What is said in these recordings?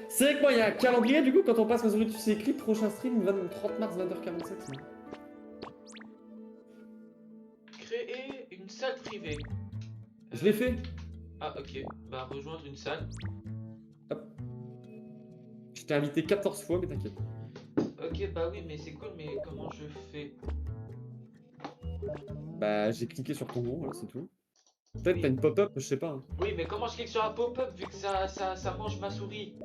c'est vrai que moi, il y a un calendrier, du coup, quand on passe ma souris dessus, c'est écrit prochain stream 30 mars 20h45. Créer une salle privée. Je l'ai fait. Ah, ok. Bah, rejoindre une salle. Hop. Je t'ai invité 14 fois, mais t'inquiète. Ok, bah oui, mais c'est cool, mais comment je fais? Bah, j'ai cliqué sur ton nom, voilà, c'est tout. Peut-être Oui. t'as une pop-up, je sais pas. Hein. Oui, mais comment je clique sur un pop-up vu que ça mange ma souris?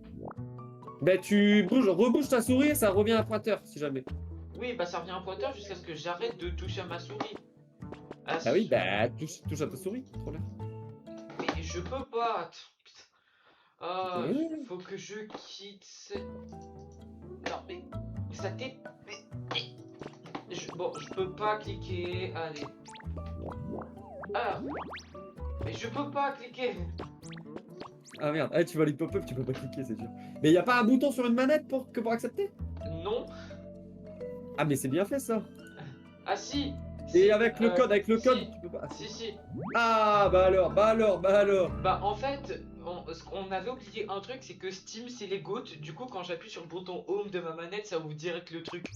Bah, tu rebouges ta souris et ça revient à pointeur, si jamais. Oui, bah ça revient un pointeur jusqu'à ce que j'arrête de toucher à ma souris. Ah, Bah oui, bah, touche à ta souris, trop bien. mais je peux pas. Ah, Ouais. faut que je quitte. Non, mais ça t'est. Bon, je peux pas cliquer. Allez. Ah, mais je peux pas cliquer. Ah merde, ah, tu vois les pop-up, tu peux pas cliquer, c'est sûr. Mais y a pas un bouton sur une manette pour accepter? Non. Ah, mais c'est bien fait ça. Ah si. Et Si, avec le code, si, tu peux pas. si. Ah, bah alors. Bah en fait, on avait oublié un truc, c'est que Steam c'est les GOAT. Du coup, quand j'appuie sur le bouton Home de ma manette, ça ouvre direct le truc.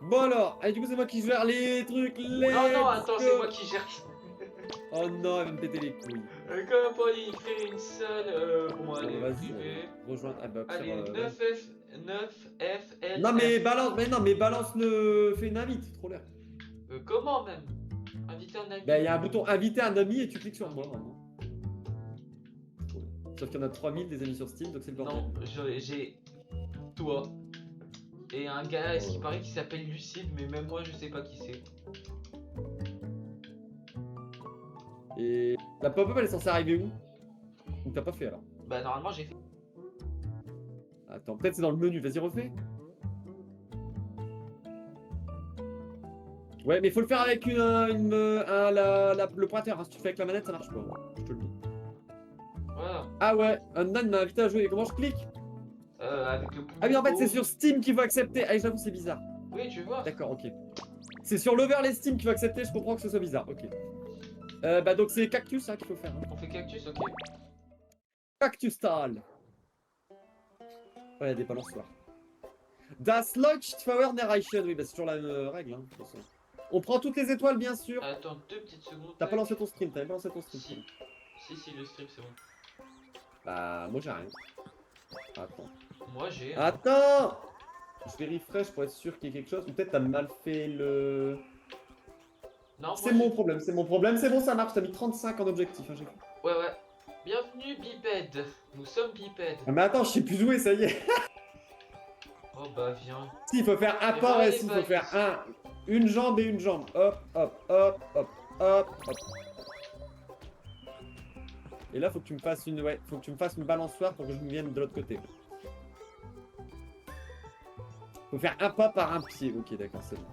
Bon alors, et du coup c'est moi qui gère les trucs, Non, let's attends, c'est moi go. qui gère. Oh non, elle va me péter les couilles. Comment pour y créer une salle bon, Bon, allez, vas-y, privé. rejoindre. Ah bah, pire, Allez, ouais. 9F, Non mais LF. balance, mais balance le. Fais une invite, trop l'air. Comment même? Inviter un ami. Bah, il y a un bouton inviter un ami et tu cliques sur moi, vraiment. Sauf qu'il y en a 3000 des amis sur Steam, donc c'est le bordel. Non, j'ai toi. Et un gars, il paraît qu'il s'appelle Lucide, mais même moi je sais pas qui c'est. Et la pop-up elle est censée arriver où? Ou t'as pas fait alors? Bah normalement j'ai fait. Attends, peut-être c'est dans le menu, vas-y refais. Ouais, mais faut le faire avec le pointeur, hein. Si tu le fais avec la manette ça marche pas, je te le dis. Voilà. Ah ouais, un nan m'a invité à jouer, comment je clique? Avec le. Ah oui, en fait c'est sur Steam qu'il faut accepter. Ah j'avoue c'est bizarre. Oui, tu vois. D'accord, ok. C'est sur l'overlay Steam qu'il faut accepter, je comprends que ce soit bizarre, ok. Bah donc c'est Cactus hein, qu'il faut faire. Hein. On fait cactus, ok. Cactus style. Ouais, il y a des balançoires. Das Leuchtfeuer Erreichen. Oui, bah c'est toujours la même règle, hein, de toute façon. On prend toutes les étoiles, bien sûr. Attends 2 petites secondes. T'as pas lancé ton stream, t'avais pas lancé ton stream. Si, le stream c'est bon. Bah, moi j'ai rien. Attends. Moi j'ai. Attends. Je vais refresh pour être sûr qu'il y ait quelque chose. Ou peut-être t'as mal fait le... Non, C'est mon problème, c'est mon problème. C'est bon, ça marche, t'as mis 35 en objectif, hein, j'ai cru. Ouais. Bienvenue bipède. Nous sommes bipèdes. Ah, mais attends, je sais plus jouer, ça y est. Oh bah viens. Si, il faut faire un pas, ouais, si, il faut faire une jambe et une jambe. Hop. Et là, faut que tu me fasses une balançoire pour que je me vienne de l'autre côté. Faut faire un pas par un pied. Ok, d'accord, c'est bon.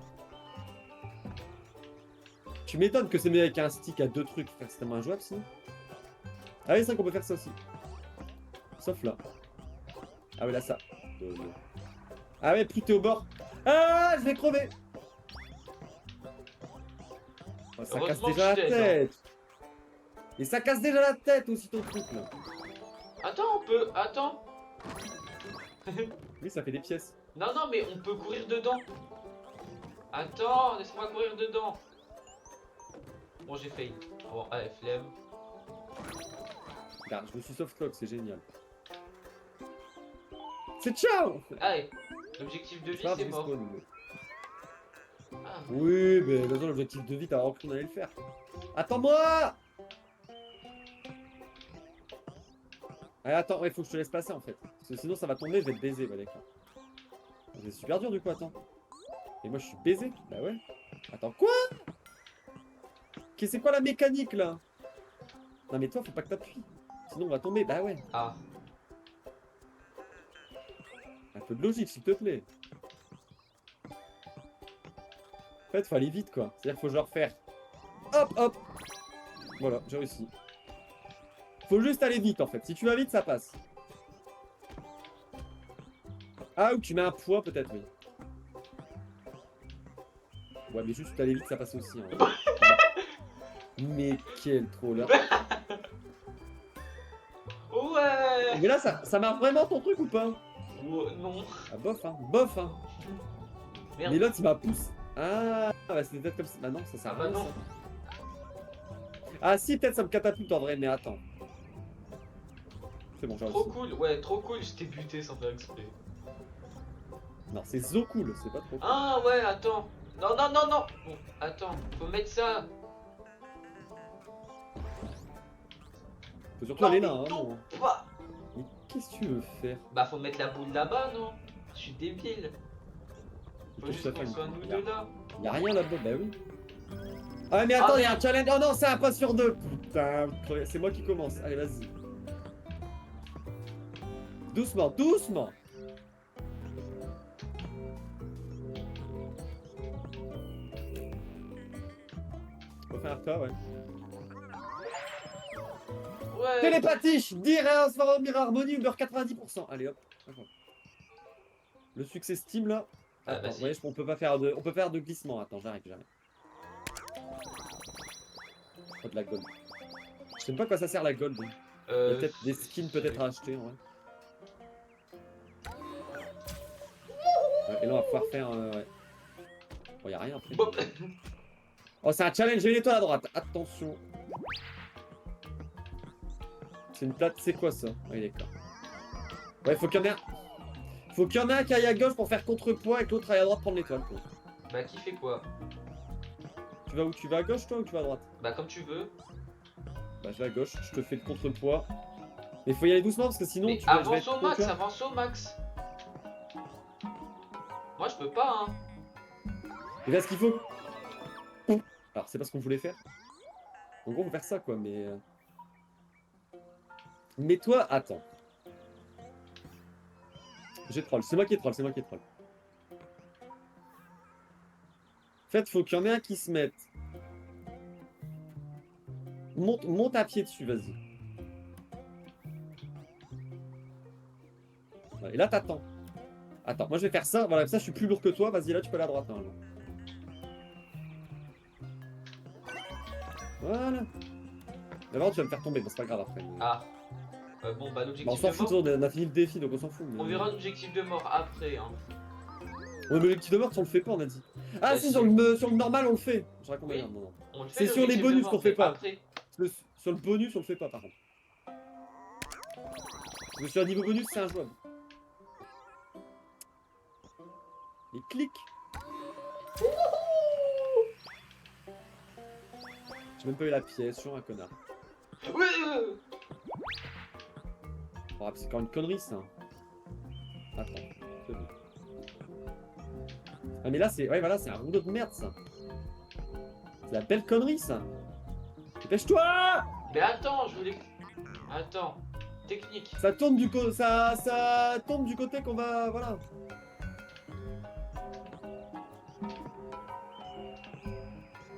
Tu m'étonnes que c'est mieux avec un stick à 2 trucs, frère. C'est tellement injouable, sinon. Ah oui, c'est vrai qu'on peut faire ça aussi. Sauf là. Ah oui, là, ça. Ah ouais, plus t'es au bord. Ah, je vais crever. Oh, ça casse déjà la tête. Et ça casse déjà la tête aussi ton truc là. Attends, on peut. Attends. Oui, ça fait des pièces. Non, mais on peut courir dedans. Attends, laisse-moi courir dedans. Bon, j'ai failli. Bon, allez, flemme. Regarde, je me suis softlock, c'est génial. C'est ciao. Allez, l'objectif de vie c'est mort. Ah, oui, mais de toute façon, l'objectif de vie, t'as rendu qu'on allait le faire. Attends-moi. Allez, attends, il faut que je te laisse passer en fait. Parce que sinon, ça va tomber, je vais te baiser, ouais, d'accord. C'est super dur du coup, attends. Et moi, je suis baisé. Bah ouais. Attends, quoi? C'est quoi la mécanique là? Non, mais toi, faut pas que t'appuies. Sinon, on va tomber. Bah ouais. Ah. Un peu de logique, s'il te plaît. En fait, faut aller vite, quoi. C'est-à-dire qu'il faut genre faire... Hop. Voilà, j'ai réussi. Faut juste aller vite, en fait. Si tu vas vite, ça passe. Ah, ou tu mets un poids, peut-être, oui. Ouais, mais juste aller vite, ça passe aussi. Hein. Mais quel troller. Ouais. Mais là, ça marche vraiment ton truc ou pas? Non. Ah, bof, hein. Bof, hein. Merde. Mais l'autre, il m'a poussé. Ah, bah c'était peut-être comme ça. Bah non, ça sert à Ah bah rien, non. ça. Ah si, peut-être ça me catapulte en vrai, mais attends. C'est bon, j'ai Trop réussi. cool, ouais, trop cool, je t'ai buté sans faire exprès. Non, c'est zo cool, c'est pas trop cool. Ah ouais, attends. Non, non, non, non. Bon, attends, faut mettre ça. Faut surtout Non, aller mais là, hein. non, Non. pas. Mais qu'est-ce que tu veux faire? Bah faut mettre la boule là-bas, non? Je suis débile. Faut Qu'est-ce que juste ça qu'on fait? soit nous deux là. Y'a rien là-bas, bah oui. Ah mais attends, Ah, il y a un merde. challenge. Oh non, c'est un pas sur deux. Putain, c'est moi qui commence. Allez, vas-y. Doucement, doucement. Faut faire ça, ouais. Ouais. Télépathiche, dire Spharo Mira Harmonie, Uber 90%. Allez hop. D'accord. Le succès Steam là. Ah, Attends, vas-y. ouais, on peut pas faire de. On peut faire de glissement. Attends, j'arrive. Oh, de la gold. Je sais même pas à quoi ça sert la gold. Il y a peut-être des skins peut-être à acheter en vrai. Ouais, et là on va pouvoir faire. Ouais. Oh, y a rien après. Bop. Oh, c'est un challenge, j'ai une étoile à droite. Attention. C'est une plate, c'est quoi ça? Oui, d'accord. Ouais, faut qu'il y en ait un. Faut qu'il y en ait un qui aille à gauche pour faire contrepoids et que l'autre aille à droite prendre l'étoile. Quoi. Bah qui fait quoi? Tu vas où? Tu vas à gauche toi ou tu vas à droite? Bah comme tu veux. Bah, je vais à gauche, je te fais le contrepoids. Mais faut y aller doucement parce que sinon Mais tu vas. je vais avance être au trop, max, tu vois. avance au max. Moi je peux pas, hein. Et là, ce qu'il faut. Alors, c'est pas ce qu'on voulait faire. En gros, on va faire ça quoi, mais. Mais toi, attends. J'ai troll, c'est moi qui ai troll, c'est moi qui ai troll. En fait, faut qu'il y en ait un qui se mette. Monte à pied dessus, vas-y. Voilà, et là, t'attends. Attends, moi je vais faire ça. Voilà, ça je suis plus lourd que toi. Vas-y, là tu peux aller à droite normalement. Voilà. D'abord, tu vas me faire tomber. Bon, c'est pas grave après. Mais... Ah. Bon bah Bah, on l'objectif s'en de fout, mort. on a fini le défi donc on s'en fout. Mais... On verra l'objectif de mort après, hein. Ouais, mais l'objectif de mort, on le fait pas, on a dit. Ah, Bah, si, si. sur le normal, on le fait. Je raconte Oui. rien, non, non. On le fait C'est sur les l'objectif de bonus mort, qu'on fait mais pas. après. Sur le bonus, on le fait pas par contre. Parce que sur le niveau bonus, c'est injouable. Et clic. J'ai même pas eu la pièce, je suis un connard. Ouais. Oh, c'est encore une connerie ça. Attends, c'est bon. Ah mais là c'est. Ouais voilà, c'est un rouleau de merde ça. C'est la belle connerie ça. Dépêche-toi. Mais attends, je voulais. Attends. Technique. Ça tourne du côté. Ça tombe du côté qu'on va. Voilà.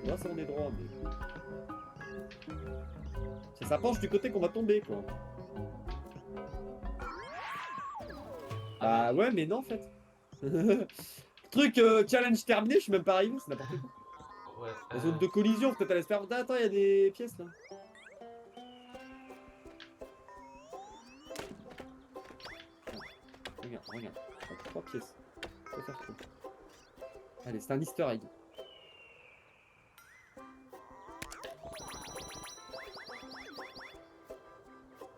Là ça on est droit mais. Ça penche du côté qu'on va tomber quoi. Bah ouais mais non en fait. Truc challenge terminé, je suis même pas arrivé, c'est n'importe quoi. Ouais. La zone de collision, peut-être à l'espère. Attends, il y a des pièces là. Regarde, regarde. 3 pièces. Ça va faire quoi? Allez, c'est un easter egg.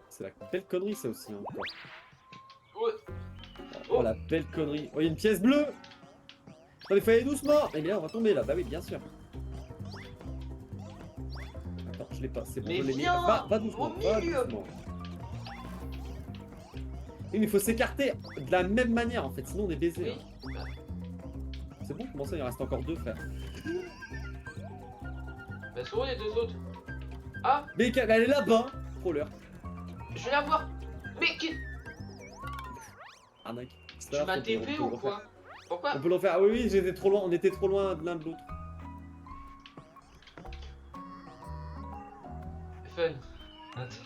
C'est la belle connerie ça aussi. Hein, encore. Ouais. Oh la belle connerie. Oh, il y a une pièce bleue. Attends, il faut aller doucement. Mais bien, on va tomber là. Bah oui, bien sûr. Attends, je l'ai pas. C'est bon, Mais je l'ai mis. viens Va doucement. au Va milieu. doucement. Oui, mais il faut s'écarter de la même manière en fait, sinon on est baisé. Oui. Hein. C'est bon, comment ça il en reste encore 2 frère? Bah sur les deux autres. Ah, Mais elle est là-bas, troller. je vais la voir. Mais qui. Arnaque. Tu m'as TP ou quoi? Pourquoi? On peut l'en faire. Ah oui, oui, j'étais trop loin, on était trop loin de l'un de l'autre. Fun. Attends.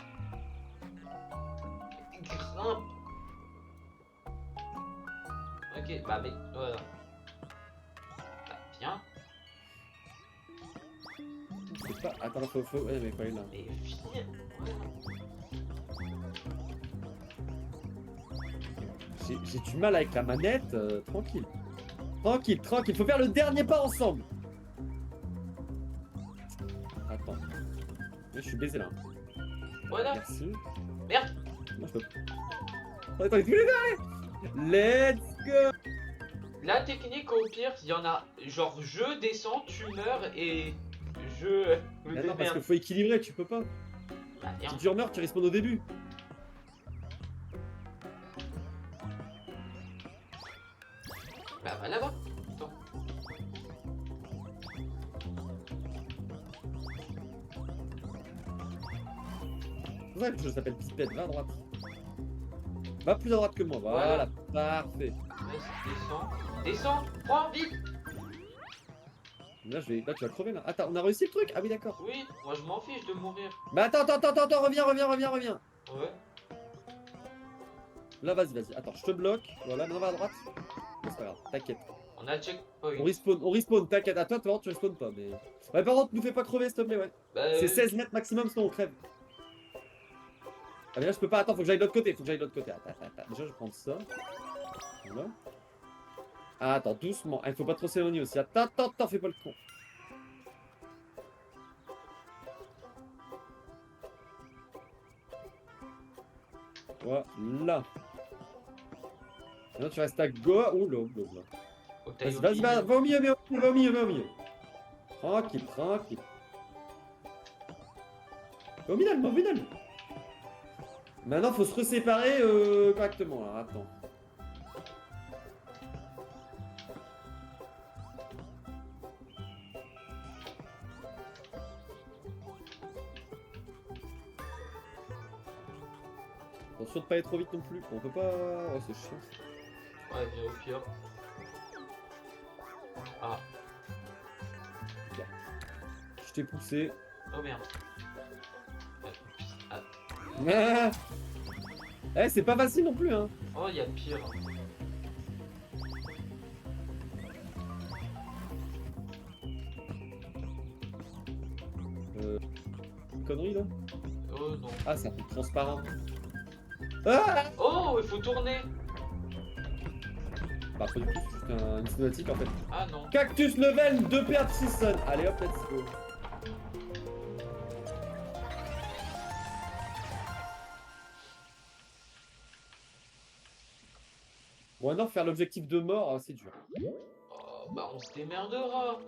Grimpe. Ok, bah mais voilà. Bah, viens. C'est pas. Attends, faut. Ouais, mais quoi, il est là. Mais viens. Voilà. J'ai du mal avec la manette, tranquille. Tranquille, tranquille, faut faire le dernier pas ensemble. Attends. Je suis baisé là. Voilà. Merci. Merde. Non, je peux pas. Attends, tous les deux. Let's go. La technique au pire, il y en a genre je descends, tu meurs et je me Mais non, parce démerde. qu'il faut équilibrer, tu peux pas. Bah, Si merde. tu meurs, tu respawns au début. Bah va là-bas. Attends. C'est pour ça que je s'appelle Pipette, va à droite. Va plus à droite que moi, voilà, parfait. Vas-y, descends. Descends, prends vite. Là, là, tu vas crever là. Attends, on a réussi le truc? Ah oui, d'accord. Oui, moi je m'en fiche de mourir. Mais attends, reviens. Ouais. Là, vas-y. Attends, je te bloque. Voilà, maintenant va à droite. Mais c'est pas grave, t'inquiète. On a checkpoint. On respawn, t'inquiète. À toi, tu respawn pas, mais. Ouais, par contre, nous fais pas crever, s'il te plaît, ouais. Bah, C'est 16 mètres maximum, sinon on crève. Ah, mais là, je peux pas. Attends, faut que j'aille de l'autre côté. Attends. Déjà, je vais prendre ça. Voilà. Ah, attends, doucement. Il faut pas trop s'éloigner aussi. Attends, fais pas le con. Voilà. Maintenant, tu restes à gauche. Ouh là. faut que t'ailles au Vas-y, milieu. va au milieu. Tranquille. Va au milieu. Maintenant, faut se reséparer correctement. Là. Attends. Attention de pas aller trop vite non plus. On peut pas. Oh, c'est chiant. Ouais, viens au pire. Ah, Je t'ai poussé. oh merde. Ah. Ah. Eh, c'est pas facile non plus, hein. Oh, il y a pire. Connerie là. Oh non. Ah, c'est un truc transparent. Ah. Oh, il faut tourner. Bah, pas du tout, c'est juste une cinématique en fait. Ah non. Cactus level 2 perte season. Allez hop, let's go. Bon, maintenant, faire l'objectif de mort, c'est dur. Oh, bah on se démerdera.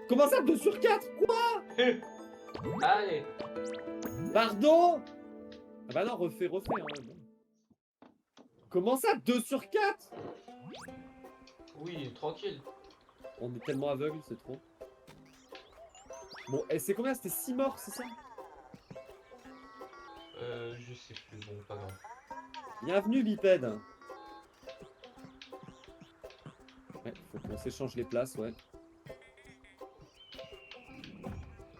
Comment ça, 2 sur 4? Quoi? Allez. Pardon? Ah bah non, refais, hein. Bon. Comment ça, 2 sur 4? Oui, tranquille. On est tellement aveugle, c'est trop. Bon, et c'est combien? C'était 6 morts, c'est ça? Je sais plus, bon, pas grave. Bienvenue, bipède. Ouais, faut qu'on s'échange les places, ouais.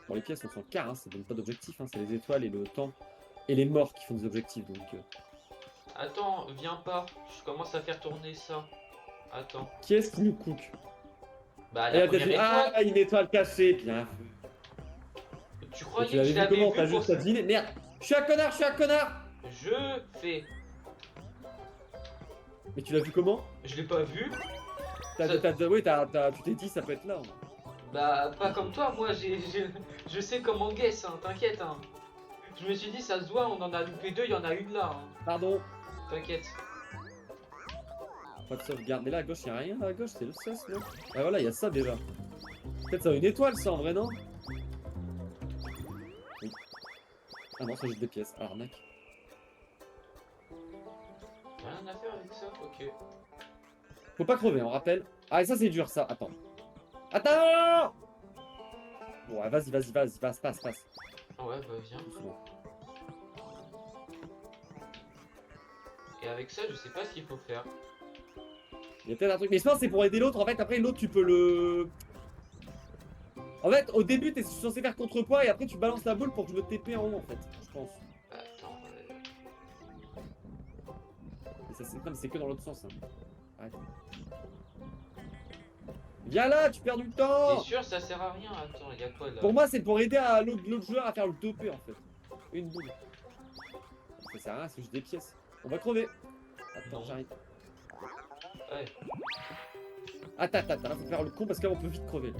Bon, les pièces, on s'en carre, hein, ça donne pas d'objectif, hein, c'est les étoiles et le temps et les morts qui font des objectifs, donc... Attends, viens pas. Je commence à faire tourner ça. Attends. Qui est-ce qui nous cook? Bah, Et la là, t'as première dit, étoile. ah, une étoile cachée, bien. Tu Et croyais tu que l'avais je vu l'avais comment? vu T'as pour juste à deviner. Merde, je suis un connard. Je fais. Mais tu l'as vu comment? Je l'ai pas vu. Oui, tu t'es dit, ça peut être là. Hein. Bah, pas comme toi, moi je sais comment guess, hein, t'inquiète. Hein. Je me suis dit, ça se voit, on en a loupé deux, il y en a une là. Hein. Pardon. T'inquiète. Pas de sauvegarde. Mais là, à gauche, y'a rien. À gauche, c'est le sauce, là. Ah voilà, il y a ça déjà. Peut-être ça a une étoile, ça, en vrai, non? Oui. Ah non, ça juste des pièces. Arnaque. Rien à faire avec ça, ok. Faut pas crever, on rappelle. Ah, et ça, c'est dur, ça. Attends. Attends! Bon, ouais, vas-y, passe. Ouais, bah viens. Doucement. Et avec ça, je sais pas ce qu'il faut faire. Il y a peut-être un truc. Mais je pense que c'est pour aider l'autre. En fait, après, l'autre, tu peux le. En fait, au début, t'es censé faire contrepoids et après, tu balances la boule pour que je me TP en haut, en fait. Je pense. Attends, Mais ça, c'est que dans l'autre sens. Hein. Arrête. Viens là, tu perds du temps! t'es sûr, ça sert à rien? Attends, y'a quoi là? Pour moi, c'est pour aider l'autre joueur à faire le topé, en fait. Une boule. Ça sert à rien, c'est juste des pièces. On va crever. Attends, Non. j'arrive. Ouais. Attends, là faut faire le con parce que là on peut vite crever.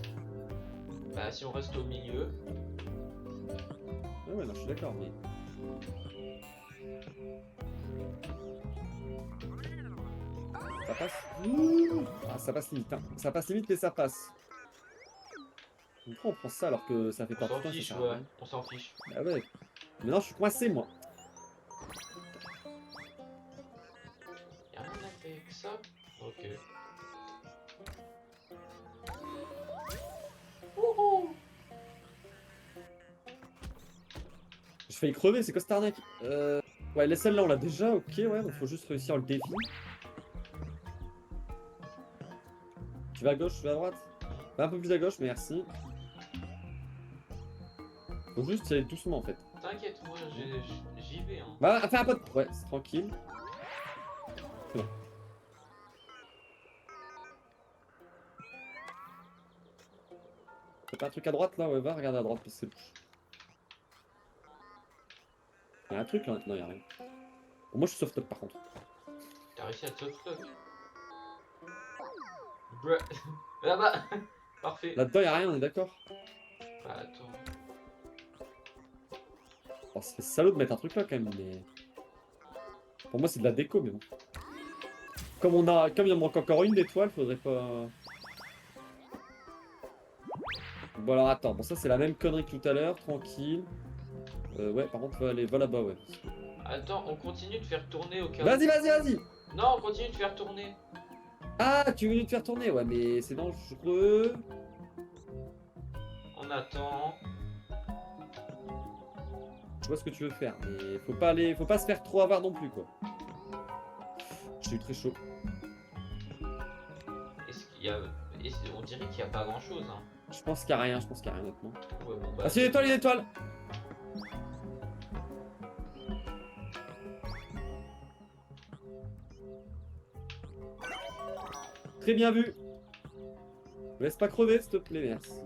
Bah si on reste au milieu. Ouais, non, je suis d'accord, mais. Ça passe. Ah, ça passe limite, hein. Ça passe limite, mais ça passe. Pourquoi on prend ça alors que ça fait On pas s'en tout le temps, ça fiche, sert à ouais. rien. On s'en fiche. Ah ouais. Maintenant je suis coincé moi. Y'a rien avec ça. Ok. Je failli crever, c'est quoi cette arnaque? Ouais, les celles là on l'a déjà, ok, ouais, donc faut juste réussir le défi. Tu vas à gauche, tu vas à droite? Va un peu plus à gauche, merci. Faut juste y aller doucement en fait. T'inquiète, moi j'y vais. Hein. Va, fais un peu de... Ouais, c'est tranquille. C'est bon. T'as pas un truc à droite là? Ouais, va regarder à droite parce que c'est louche. Y'a un truc là? Non, y'a rien. Bon, moi je suis sauve-top par contre. T'as réussi à te soft-lock. Bruh. Là-bas. Parfait. Là-dedans y'a rien, on est d'accord? Bah attends. Oh, c'est salaud de mettre un truc là quand même, mais. Pour moi c'est de la déco, mais bon. Comme il en manque encore une d'étoile, faudrait pas. Bon alors attends, bon ça c'est la même connerie que tout à l'heure, tranquille. Ouais, par contre va là-bas, ouais. Attends, on continue de faire tourner au cas où. Vas-y! Non, on continue de faire tourner. Ah, tu veux te faire tourner? Ouais, mais c'est dangereux. On attend. Je vois ce que tu veux faire, mais faut pas se faire trop avoir non plus, quoi. J'ai eu très chaud. Est-ce qu'il y a. On dirait qu'il n'y a pas grand chose. Hein. Je pense qu'il y a rien, honnêtement. Ouais, bon, bah, Ah, c'est une étoile! Très bien vu. Me laisse pas crever, s'il te plaît, merci.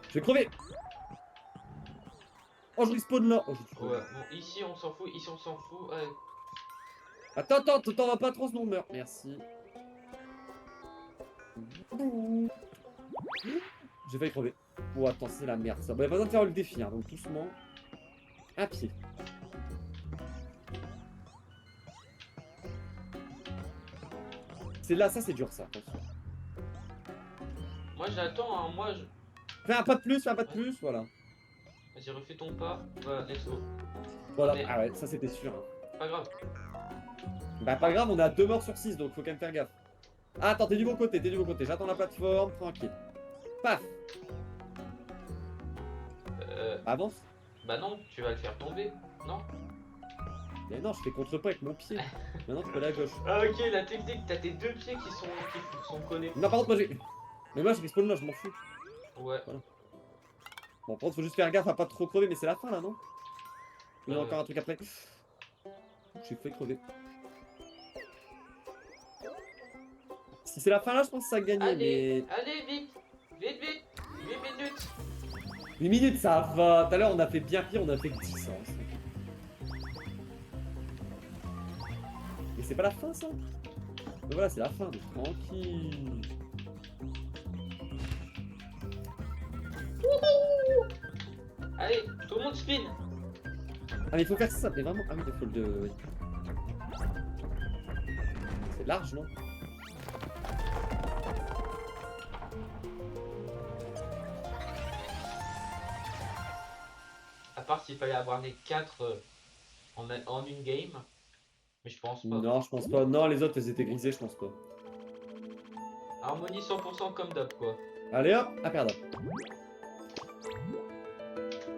Je vais crever. Oh, je respawn là. Oh, j'ai tué. Ouais, bon, ici on s'en fout, ici on s'en fout. Ouais. Attends, t'en vas pas trop, sinon on meurt. Merci. J'ai failli crever. Oh, attends, c'est la merde ça. Bon, y a pas besoin de faire le défi, hein, donc doucement. Un pied. C'est là, ça c'est dur ça, attention. Moi j'attends, hein, moi je. Fais un pas de plus, voilà. Vas-y, refais ton pas. Voilà, let's go. Voilà, Mais- ah ouais, ça c'était sûr. Hein. Pas grave. Bah pas grave, on est à 2 morts sur 6, donc faut quand même faire gaffe. Ah, attends, t'es du bon côté, j'attends la plateforme, tranquille. Paf. Avance. Bah non, tu vas le faire tomber. Non. Mais non, je fais contre-pas avec mon pied. Maintenant tu peux aller à gauche. Ah ok, la technique, t'as tes deux pieds qui sont collés. Non, par contre, moi j'ai... Mais moi je respawn là, je m'en fous. Ouais. Bon, par contre, faut juste faire gaffe à pas trop crever, mais c'est la fin là, non? Il y a Ouais. encore un truc après. J'ai fait crever. Si c'est la fin là, je pense que ça a gagné, Allez, mais... allez, vite. Vite, vite. 8 minutes. 8 minutes, ça va. Tout à l'heure, on a fait bien pire, on a fait que 10 ans. Mais c'est pas la fin, ça? Mais voilà, c'est la fin, donc tranquille. Allez, tout le monde spin. Ah, mais il faut faire ça, mais vraiment... Ah oui, il faut le... oui. C'est large, non? À part s'il fallait avoir les 4 en une game. Mais je pense pas. Non, je pense pas. Non, les autres, elles étaient grisées, je pense pas. Harmonie 100% comme d'hab quoi. Allez hop, imperdable.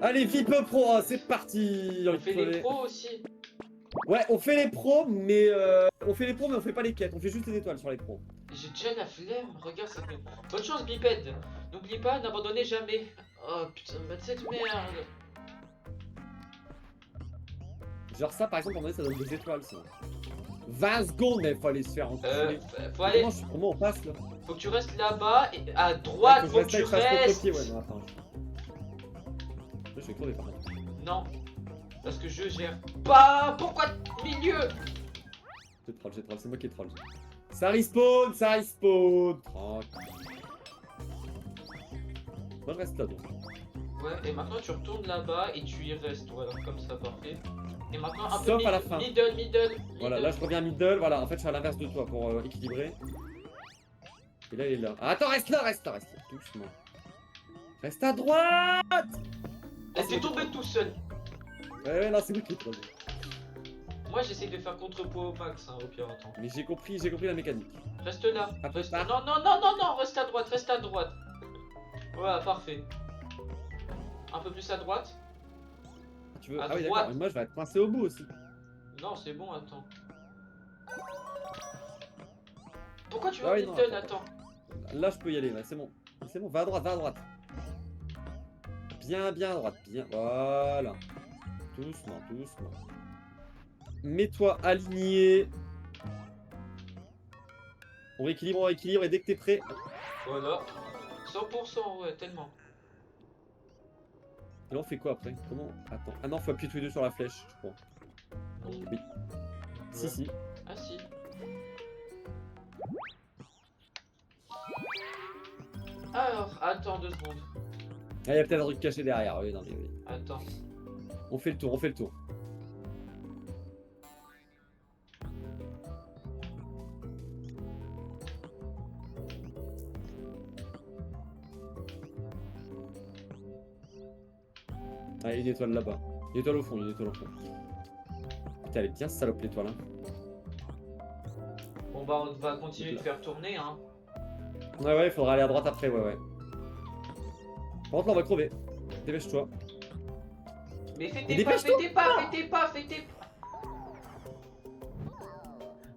Allez, VIP Pro, ah, c'est parti. On fait les pros aussi. Ouais, on fait les pros, mais on fait pas les quêtes. On fait juste les étoiles sur les pros. J'ai déjà la flemme, regarde cette merde. Bonne chance bipède. N'oublie pas, n'abandonnez jamais. Oh putain, bah cette merde. Genre ça, par exemple, à un moment donné, ça donne des étoiles, ça. 20 secondes, mais faut aller se faire enculer. Faut aller. Comment on passe là? Faut que tu restes là-bas et à droite, faut que tu restes. Ouais, non, attends. Je vais crever par contre. Non. Parce que je gère pas. Pourquoi milieu? C'est troll, c'est moi qui est troll. Ça respawn. Tranquille. Moi je reste là donc. Ouais, et maintenant tu retournes là-bas et tu y restes. Voilà, comme ça, parfait. Et maintenant un peu Sauf à la fin. middle. Voilà, là je reviens middle, voilà, en fait je suis à l'inverse de toi pour équilibrer. Et là il est là. Ah, attends, reste là, doucement. Reste à droite. Et t'es tombé tout seul. Ouais, non, c'est moi qui est troll. Moi j'essaie de faire contre-poids au max, hein, au pire, attends. Mais j'ai compris la mécanique. Reste là. Après, Reste... part. Non, reste à droite. Voilà, parfait. Un peu plus à droite. Tu veux... À Ah oui, droite. d'accord, mais moi je vais être coincé au bout aussi. Non, c'est bon, attends. Pourquoi tu Ah vas oui, middle, non, attends. Là je peux y aller, là, c'est bon. C'est bon, va à droite. Bien à droite, bien. Voilà. Doucement. Mets-toi aligné. On rééquilibre, et dès que t'es prêt. Voilà. 100%, ouais, tellement. Et là on fait quoi après? Comment? Attends. Ah non, faut appuyer tous les deux sur la flèche, je crois. Oui. Si. Ah si. Alors, attends 2 secondes. Ah, il y a peut-être un truc caché derrière. Oui, non, mais oui. Attends. On fait le tour. Ah, il y a une étoile là-bas. Une étoile au fond. Putain, elle est bien salope l'étoile. Hein. Bon bah on va continuer de faire tourner, hein. Ouais, il faudra aller à droite après, ouais. Par contre, là, on va crever. Dépêche-toi. Mais fais Mais tes pas. dépêche-toi.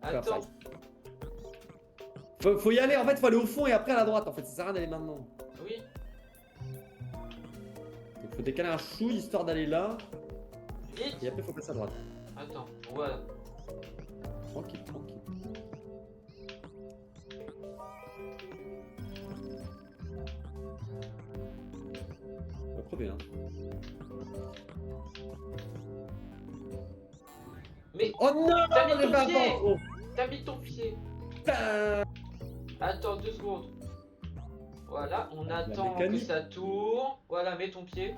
Attends. Faut y aller, en fait, faut aller au fond et après à la droite, en fait. Ça sert à rien d'aller maintenant. Oui. Donc, faut décaler un chou histoire d'aller là. Vite. Et après, faut passer à droite. Attends, voilà. Tranquille. On va crever, hein. Mais Oh non, T'as mis j'ai ton pas pied. avant trop. t'as mis ton pied. Putain. Attends 2 secondes. Voilà, on attend que mécanique. ça tourne. Voilà, mets ton pied.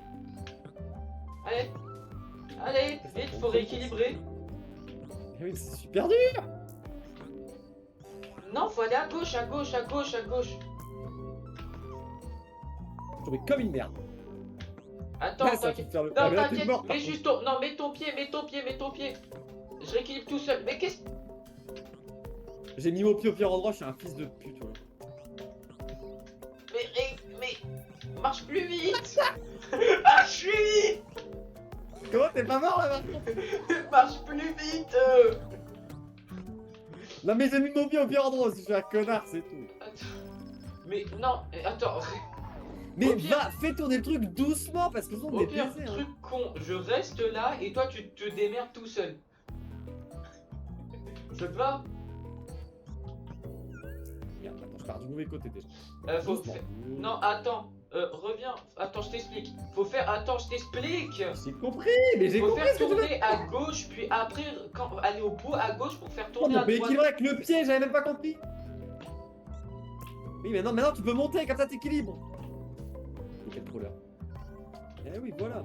Allez, vite, faut rééquilibrer. Eh oui, c'est super dur. Non, faut aller à gauche. Je tombais comme une merde. Attends, Là, ça va t'inquiète. te faire le... Non, Ah, mais là, t'es t'inquiète, mort, par mets contre. juste Non, mets ton pied. Je rééquilibre tout seul. Mais qu'est-ce... J'ai mis mon pied au pire endroit, je suis un fils de pute. Voilà. Mais... Marche plus vite. Marche plus vite. Comment t'es pas mort là maintenant? Marche plus vite. Non mais j'ai mis mon pied au pire endroit, si je suis un connard, c'est tout. Attends. Mais non, attends. Mais Au pire- va, fais tourner le truc doucement parce que sinon on Au est pire, baisé. Hein. truc con, je reste là et toi tu te démerdes tout seul. Ça te va? Merde, attends, je pars du mauvais côté déjà. Faut Doucement. faire... Non, attends, reviens. Attends, je t'explique. Attends, je t'explique. J'ai compris, mais j'ai Faut compris faire ce que tu veux. tourner à gauche, puis après, aller au bout à gauche pour faire Oh, tourner mais on à peut droite. équilibrer avec le pied, j'avais même pas compris. Oui, mais non, maintenant tu peux monter, comme ça t'équilibres. Et quel troller. Eh oui, voilà.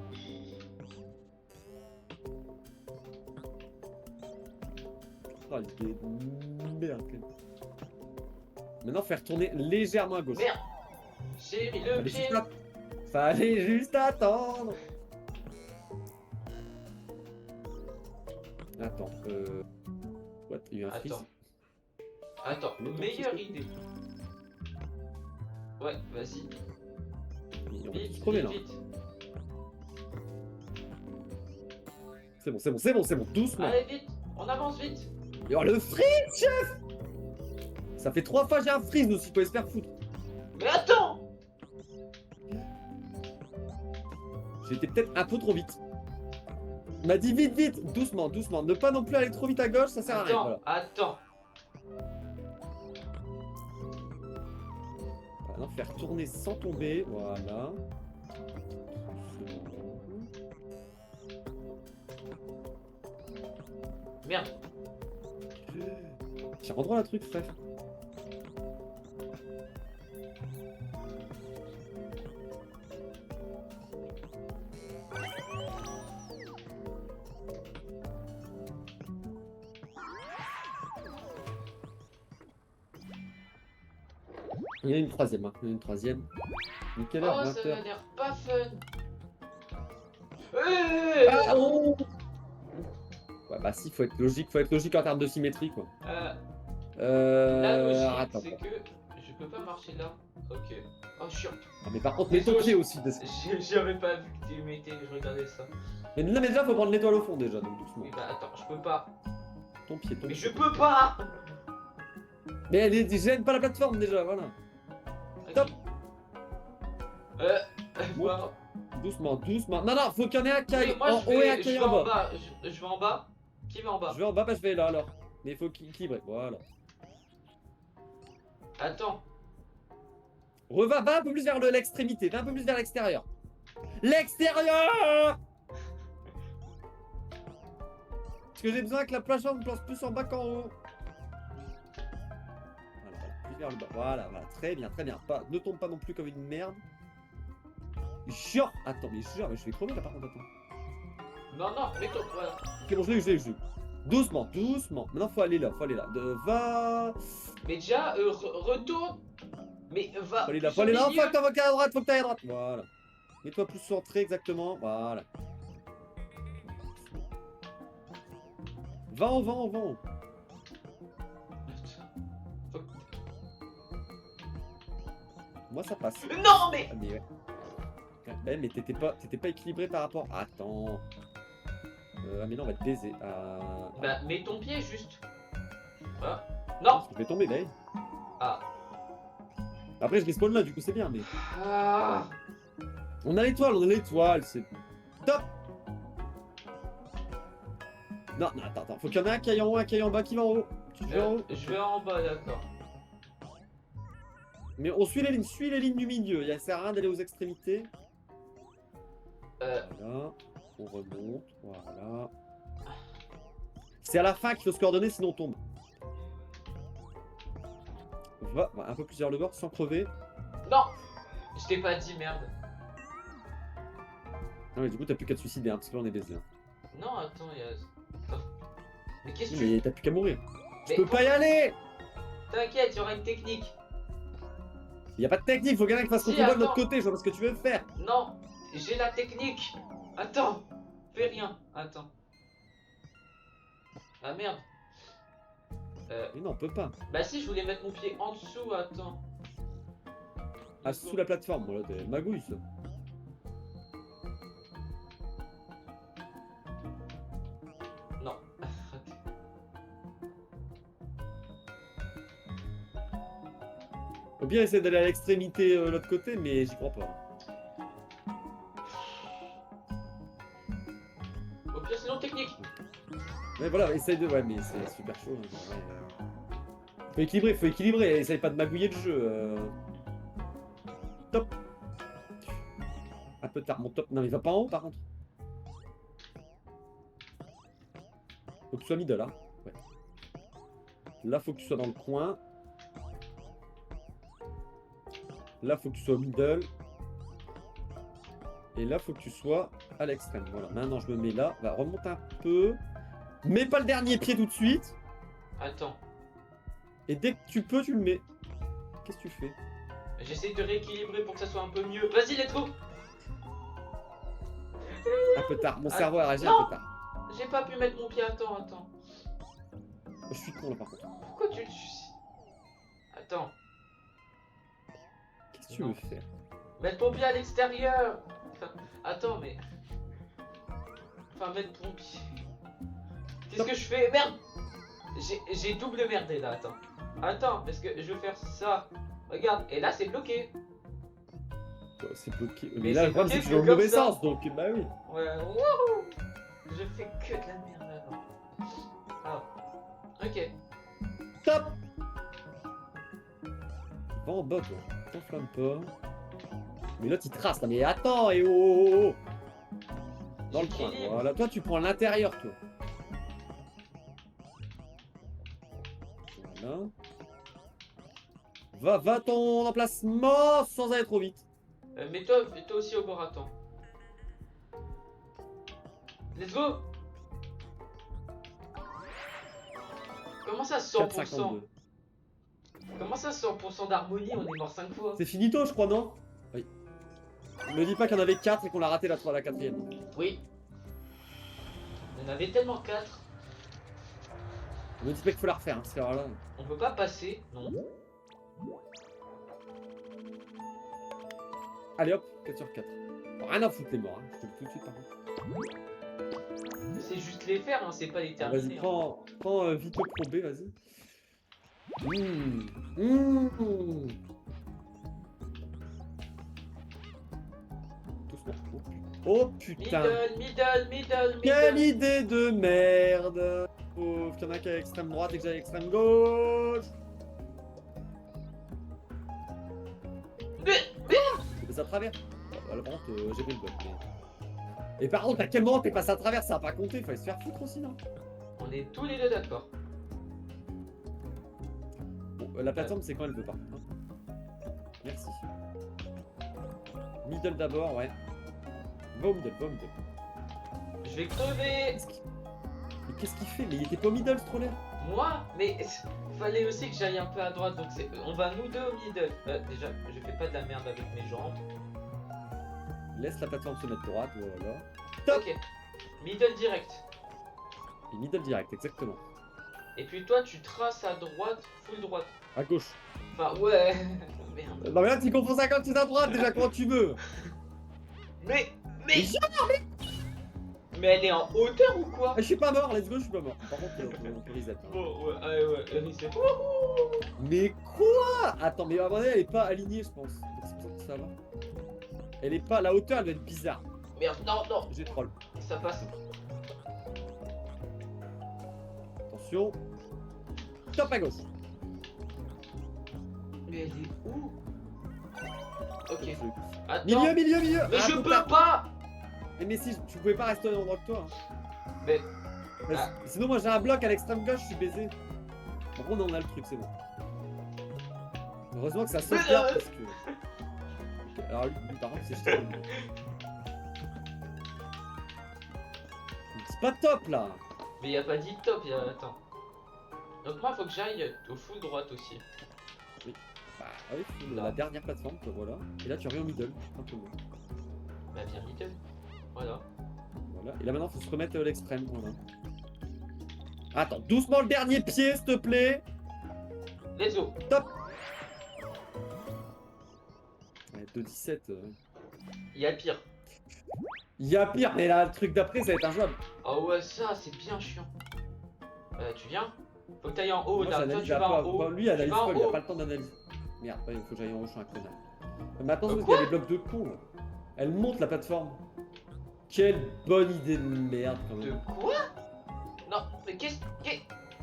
Oh, l'idée de merde. Maintenant, faire tourner légèrement à gauche. Merde. J'ai mis le Fallait pied. juste Fallait juste attendre. Attends, What? Il y a eu un freeze. Attends, Mais non, meilleure c'est- idée. Ouais, vas-y. On va tous Vite, crever vite, là. vite. C'est bon, doucement. Allez, vite. On avance vite. Et oh, le freeze, chef. Ça fait 3 fois que j'ai un freeze, nous, si faut se faire foutre. Mais attends. J'ai été peut-être un peu trop vite. On m'a dit vite, vite, doucement, doucement. Ne pas non plus aller trop vite à gauche, ça sert à rien. Attends, Voilà. attends. Maintenant, faire tourner sans tomber. Voilà. Merde. J'ai endroit la truc, frère. Il y en a une troisième, hein. Il y en a une troisième. Mais quelle heure? Oh, 20 ça heures. a l'air pas fun. Ah, oh ouais, bah si, faut être logique en termes de symétrie, quoi. La logique, Attends. c'est que je peux pas marcher là. Ok. Oh, chiant. Ah, mais par contre, mets ton pied aussi. J'avais pas vu que tu mettais, je regardais ça. Mais non, mais déjà, faut prendre l'étoile au fond, déjà, donc doucement. Oui, bah attends, je peux pas. Ton pied, ton Mais pied. je peux pas. Mais elle gêne pas la plateforme, déjà, voilà. Top. Voilà. Doucement, doucement. Non, non, faut qu'il y en ait un qui aille Oui, moi, en je haut et un vais, qui je aille vais en en bas. bas. Je vais en bas. Qui va en bas? Je vais en bas, bah je vais là, alors. Mais il faut équilibrer, voilà. Attends. Va un peu plus vers l'extrémité, va un peu plus vers l'extérieur. L'extérieur! Parce que j'ai besoin que la plateforme place plus en bas qu'en haut. Voilà, voilà, plus vers le bas. Voilà, voilà, très bien, très bien. Pas, ne tombe pas non plus comme une merde. Genre, attends, mais je vais crever là par contre, attends. Non, non, mets-toi. Voilà. Ok, bon, je l'ai eu. Doucement, doucement. Maintenant, faut aller là, va. Mais déjà, retourne. Mais va. Faut aller là, plus au faut milieu. que t'ailles à droite, faut que t'ailles à droite. Voilà. Mets-toi plus centré, exactement. Voilà. Va en haut. Faut- Moi, ça passe. Non, mais. Ah, mais ouais. Ouais, mais t'étais pas équilibré par rapport. Attends. Ah, mais non, on va te baiser. Bah, mets ton pied juste. Ah. Non. Je vais tomber, là. Ah. Après, je respawn là, du coup, c'est bien, mais. Ah. On a l'étoile, c'est top. Non, non, attends, faut qu'il y en ait un qui aille en haut, un qui aille en bas, qui va en haut. Tu vas en haut. Je vais en bas, d'accord. Mais on suit les lignes du milieu, il sert à rien d'aller aux extrémités. Voilà, on remonte, voilà. C'est à la fin qu'il faut se coordonner, sinon on tombe. Va un peu plus vers le bord, sans crever. Non. Je t'ai pas dit, merde. Non mais du coup t'as plus qu'à te suicider, hein, parce que là on est baisé. Hein. Non, attends, il y a. Attends. Mais qu'est-ce que Oui, tu. mais t'as plus qu'à mourir. Mais Tu peux pas y aller. T'inquiète, il y aura une technique. Y a pas de technique, faut quelqu'un qui fasse son Si, combat de l'autre attends. côté, je vois pas ce que tu veux faire. Non, j'ai la technique. Attends, fais rien. Attends. Ah merde. Mais non, on peut pas. Bah si, je voulais mettre mon pied en dessous, attends. Ah, sous la plateforme, voilà, t'es magouille ça. Non. Au pire, essayer d'aller à l'extrémité de l'autre côté, mais j'y crois pas. Au pire, sinon technique. Mais voilà, essaye de. Ouais, mais c'est super chaud. Hein, ouais. Faut équilibrer, essaye pas de magouiller le jeu. Top. Un peu tard, mon top. Non, mais va pas en haut par contre. Faut que tu sois middle, hein. Ouais. Là, faut que tu sois dans le coin. Là, faut que tu sois au middle. Et là, faut que tu sois à l'extrême. Voilà, maintenant je me mets là. Va, remonte un peu. Mets pas le dernier pied tout de suite. Attends. Et dès que tu peux, tu le mets. Qu'est-ce que tu fais? J'essaie de rééquilibrer pour que ça soit un peu mieux. Vas-y, let's go. Un peu tard. Mon Ah, cerveau a réagi non. un peu tard. J'ai pas pu mettre mon pied. Attends. Oh, je suis con là par contre. Pourquoi tu le suicides? Attends. Qu'est-ce que tu Non. veux faire? Mettre ton pied à l'extérieur. Enfin, attends, mais. Enfin, mettre ton pied. Qu'est-ce que je fais? Merde. J'ai double merdé là, attends, parce que je veux faire ça. Regarde, et là c'est bloqué. Oh, c'est bloqué. Mais Mais là, c'est le problème, c'est bloqué que tu vas au comme mauvais ça. sens. Donc, bah oui. Ouais, wouhou. Je fais que de la merde avant. Ah. Ok. Top. Va en bas, toi. T'enflamme pas. Mais l'autre, il trace, là. Mais attends, et oh, oh, oh, oh. Dans le coin, J'équilibre. voilà. Toi, tu prends l'intérieur, toi. Voilà. Va ton emplacement sans aller trop vite. Mets-toi aussi au bord, attends. Let's go. Comment ça 100%? 4,52. Comment ça 100% d'harmonie? On est mort 5 fois. C'est finito, je crois, non? Oui. Me dis pas qu'il y en avait 4 et qu'on l'a raté la 4ème. Oui. On en avait tellement 4. Me dis pas qu'il faut la refaire, hein, cette erreur-là. On peut pas passer. Non. Allez hop, 4 sur 4. Bon, rien à foutre les morts, hein. Je te le dis tout de suite par contre. C'est juste les faire, hein, c'est pas les Vas-y, terminer. Hein. prends Vito Pro B, vas-y. Doucement. Oh putain. Middle. Quelle idée de merde. Oh, qu'il y en a qui est à l'extrême droite et que j'ai à l'extrême gauche. C'est à travers. Alors, par contre, j'ai pris le bug. Mais... Et par contre, à quel moment t'es passé à travers? Ça a pas compté, fallait se faire foutre aussi, non? On est tous les deux d'accord. Bon, la plateforme, c'est quand elle veut pas. Hein. Merci. Middle d'abord, ouais. Va au middle. Je vais crever. Mais qu'est-ce qu'il fait? Mais il était pas au middle, ce troller. Moi? Mais fallait aussi que j'aille un peu à droite, donc on va nous deux au middle. Déjà, je fais pas de la merde avec mes jambes. Laisse la plateforme se mettre droite, voilà. Top. Ok. Middle direct. Et middle direct, exactement. Et puis toi, tu traces à droite, full droite. À gauche. Enfin, ouais. Merde. Non mais là tu confonds ça quand tu es à droite déjà, comment tu veux? Mais elle est en hauteur ou quoi? Ah, je suis pas mort, let's go, je suis pas mort. Par contre, on peut reset. Hein. Bon, ouais, reset. Mais quoi? Attends, mais à mon avis, elle est pas alignée, je pense. Donc c'est pour ça que ça va. Elle est pas, la hauteur, elle doit être bizarre. Merde, non, J'ai troll. ça passe. Attention. Top à gauche. Mais elle est où? Ok. Attends. Milieu. Mais Ah, je putain. peux pas. Mais si, tu pouvais pas rester au même endroit que toi. Hein. Mais Parce- Sinon, moi j'ai un bloc à l'extrême gauche, je suis baisé. Par contre, on a le truc, c'est bon. Heureusement que ça sauvegarde parce que. Ok, alors lui, par contre, c'est jeté. C'est pas top là. Mais y a pas dit top, attends. Donc moi faut que j'aille au full droite aussi. Bah oui, c'est la dernière plateforme, quoi, voilà. Et là, tu reviens au middle, simplement. Bah bien middle. Voilà. Voilà. Et là, maintenant, faut se remettre à l'extrême, voilà. Attends, doucement le dernier pied, s'il te plaît. Let's go. Top. Ouais, 2,17. Il y a pire. Il y a pire, mais là, le truc d'après, ça va être injouable. Ah ouais, ça c'est bien chiant. Tu viens? Faut que t'ailles en haut. Moi, Toi j'analyse tu la vas en pas. haut. Bon, lui, il analyse vas en pas, il a haut. pas le temps d'analyser. Merde, il faut que j'aille en haut, je suis un connard. Mais attends, parce qu'il y Quoi a des blocs de con. Là. Elle monte la plateforme. Quelle bonne idée de merde, quand De même. quoi? Non, mais qu'est-ce que...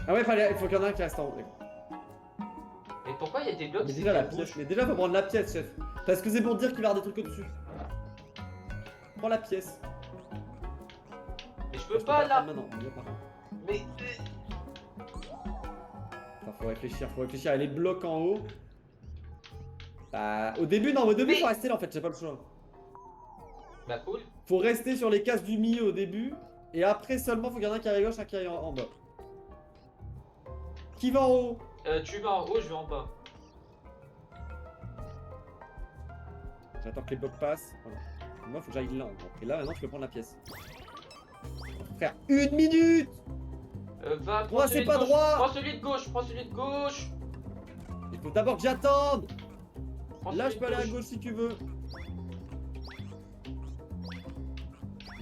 Ah ouais, il faut qu'il y en ait un qui reste en haut. Mais pourquoi il y a des blocs Mais c'est déjà, la qui pièce. bouge? Mais déjà, faut prendre la pièce, chef. Parce que c'est pour dire qu'il va y avoir des trucs au-dessus. Prends la pièce. Mais je Je peux peux pas là. prendre maintenant. Il y a pas. Mais... Enfin, faut réfléchir. Il y a les blocs en haut. Bah, au début, non, au début, Mais- faut rester là en fait, j'ai pas le choix. Bah cool. Faut rester sur les cases du milieu au début. Et après seulement, faut qu'il y en ait un qui aille à gauche, un qui aille en bas. Qui va en haut? Tu vas en haut, je vais en bas. J'attends que les blocs passent. Voilà. Moi, faut que j'aille là en gros. Et là, maintenant, je peux prendre la pièce. Frère, 1 minute! Va, Moi, c'est pas droit. Prends celui de gauche, prends celui de gauche. Il faut d'abord que j'attende! Prends Là, celui je peux de aller à gauche si tu veux.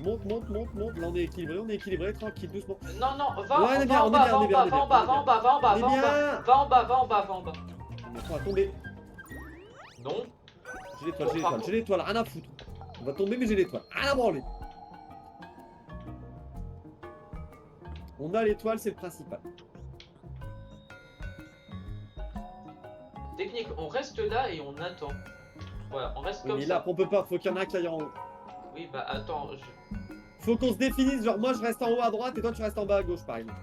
Monte. Là, on est équilibré, tranquille, doucement. Non, va Ouais, en on est bas, bien, va on en est bas, bien, va on en est bas, bien, va en bas, on est va en bas, va en bas, On est va en bas. bien. Va en bas, va en bas. On est prêt à tomber. Non. J'ai l'étoile, rien à foutre. On va tomber, mais j'ai l'étoile. Rien à branler. On a l'étoile, c'est le principal. Technique, on reste là et on attend. Voilà, on reste comme Mais ça. là, on peut pas, faut qu'il y en ait un qui aille en haut. Oui, bah attends, Faut qu'on se définisse, genre moi je reste en haut à droite et toi tu restes en bas à gauche par exemple.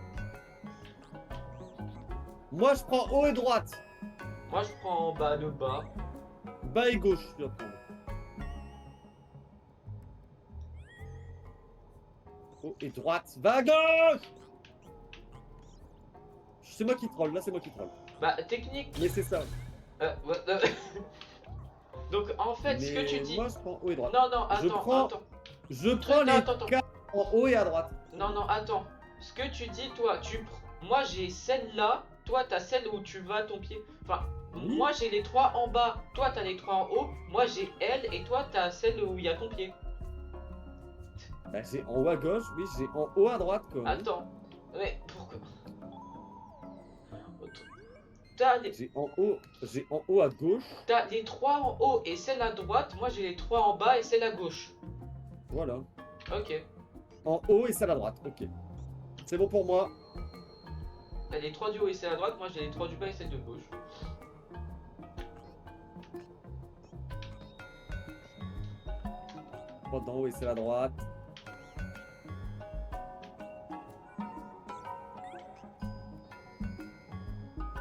Moi je prends haut et droite. moi je prends en bas le bas. Bas et gauche, je dois prendre. Haut et droite. Va à gauche. C'est moi qui troll, là c'est moi qui troll. Bah technique. Mais c'est ça. Ouais, donc en fait, ce que tu Mais dis. moi je prends haut et droite. Non, non, Je attends, prends- attends. Je prends les attends. quatre en haut et à droite. Non, non, attends. Ce que tu dis, toi, moi j'ai celle-là, toi t'as celle où tu vas ton pied. Enfin, Oui. moi j'ai les trois en bas, toi t'as les trois en haut, moi j'ai elle et toi t'as celle où il y a ton pied. Bah, j'ai en haut à gauche, oui, j'ai en haut à droite quoi. Attends, mais pourquoi? T'as les... J'ai en haut à gauche. T'as les trois en haut et celle à droite, moi j'ai les trois en bas et celle à gauche. Voilà. Ok. En haut et celle à droite, ok. C'est bon pour moi. T'as les trois du haut et celle à droite, moi j'ai les trois du bas et celle de gauche. Droite d'en haut et celle à droite.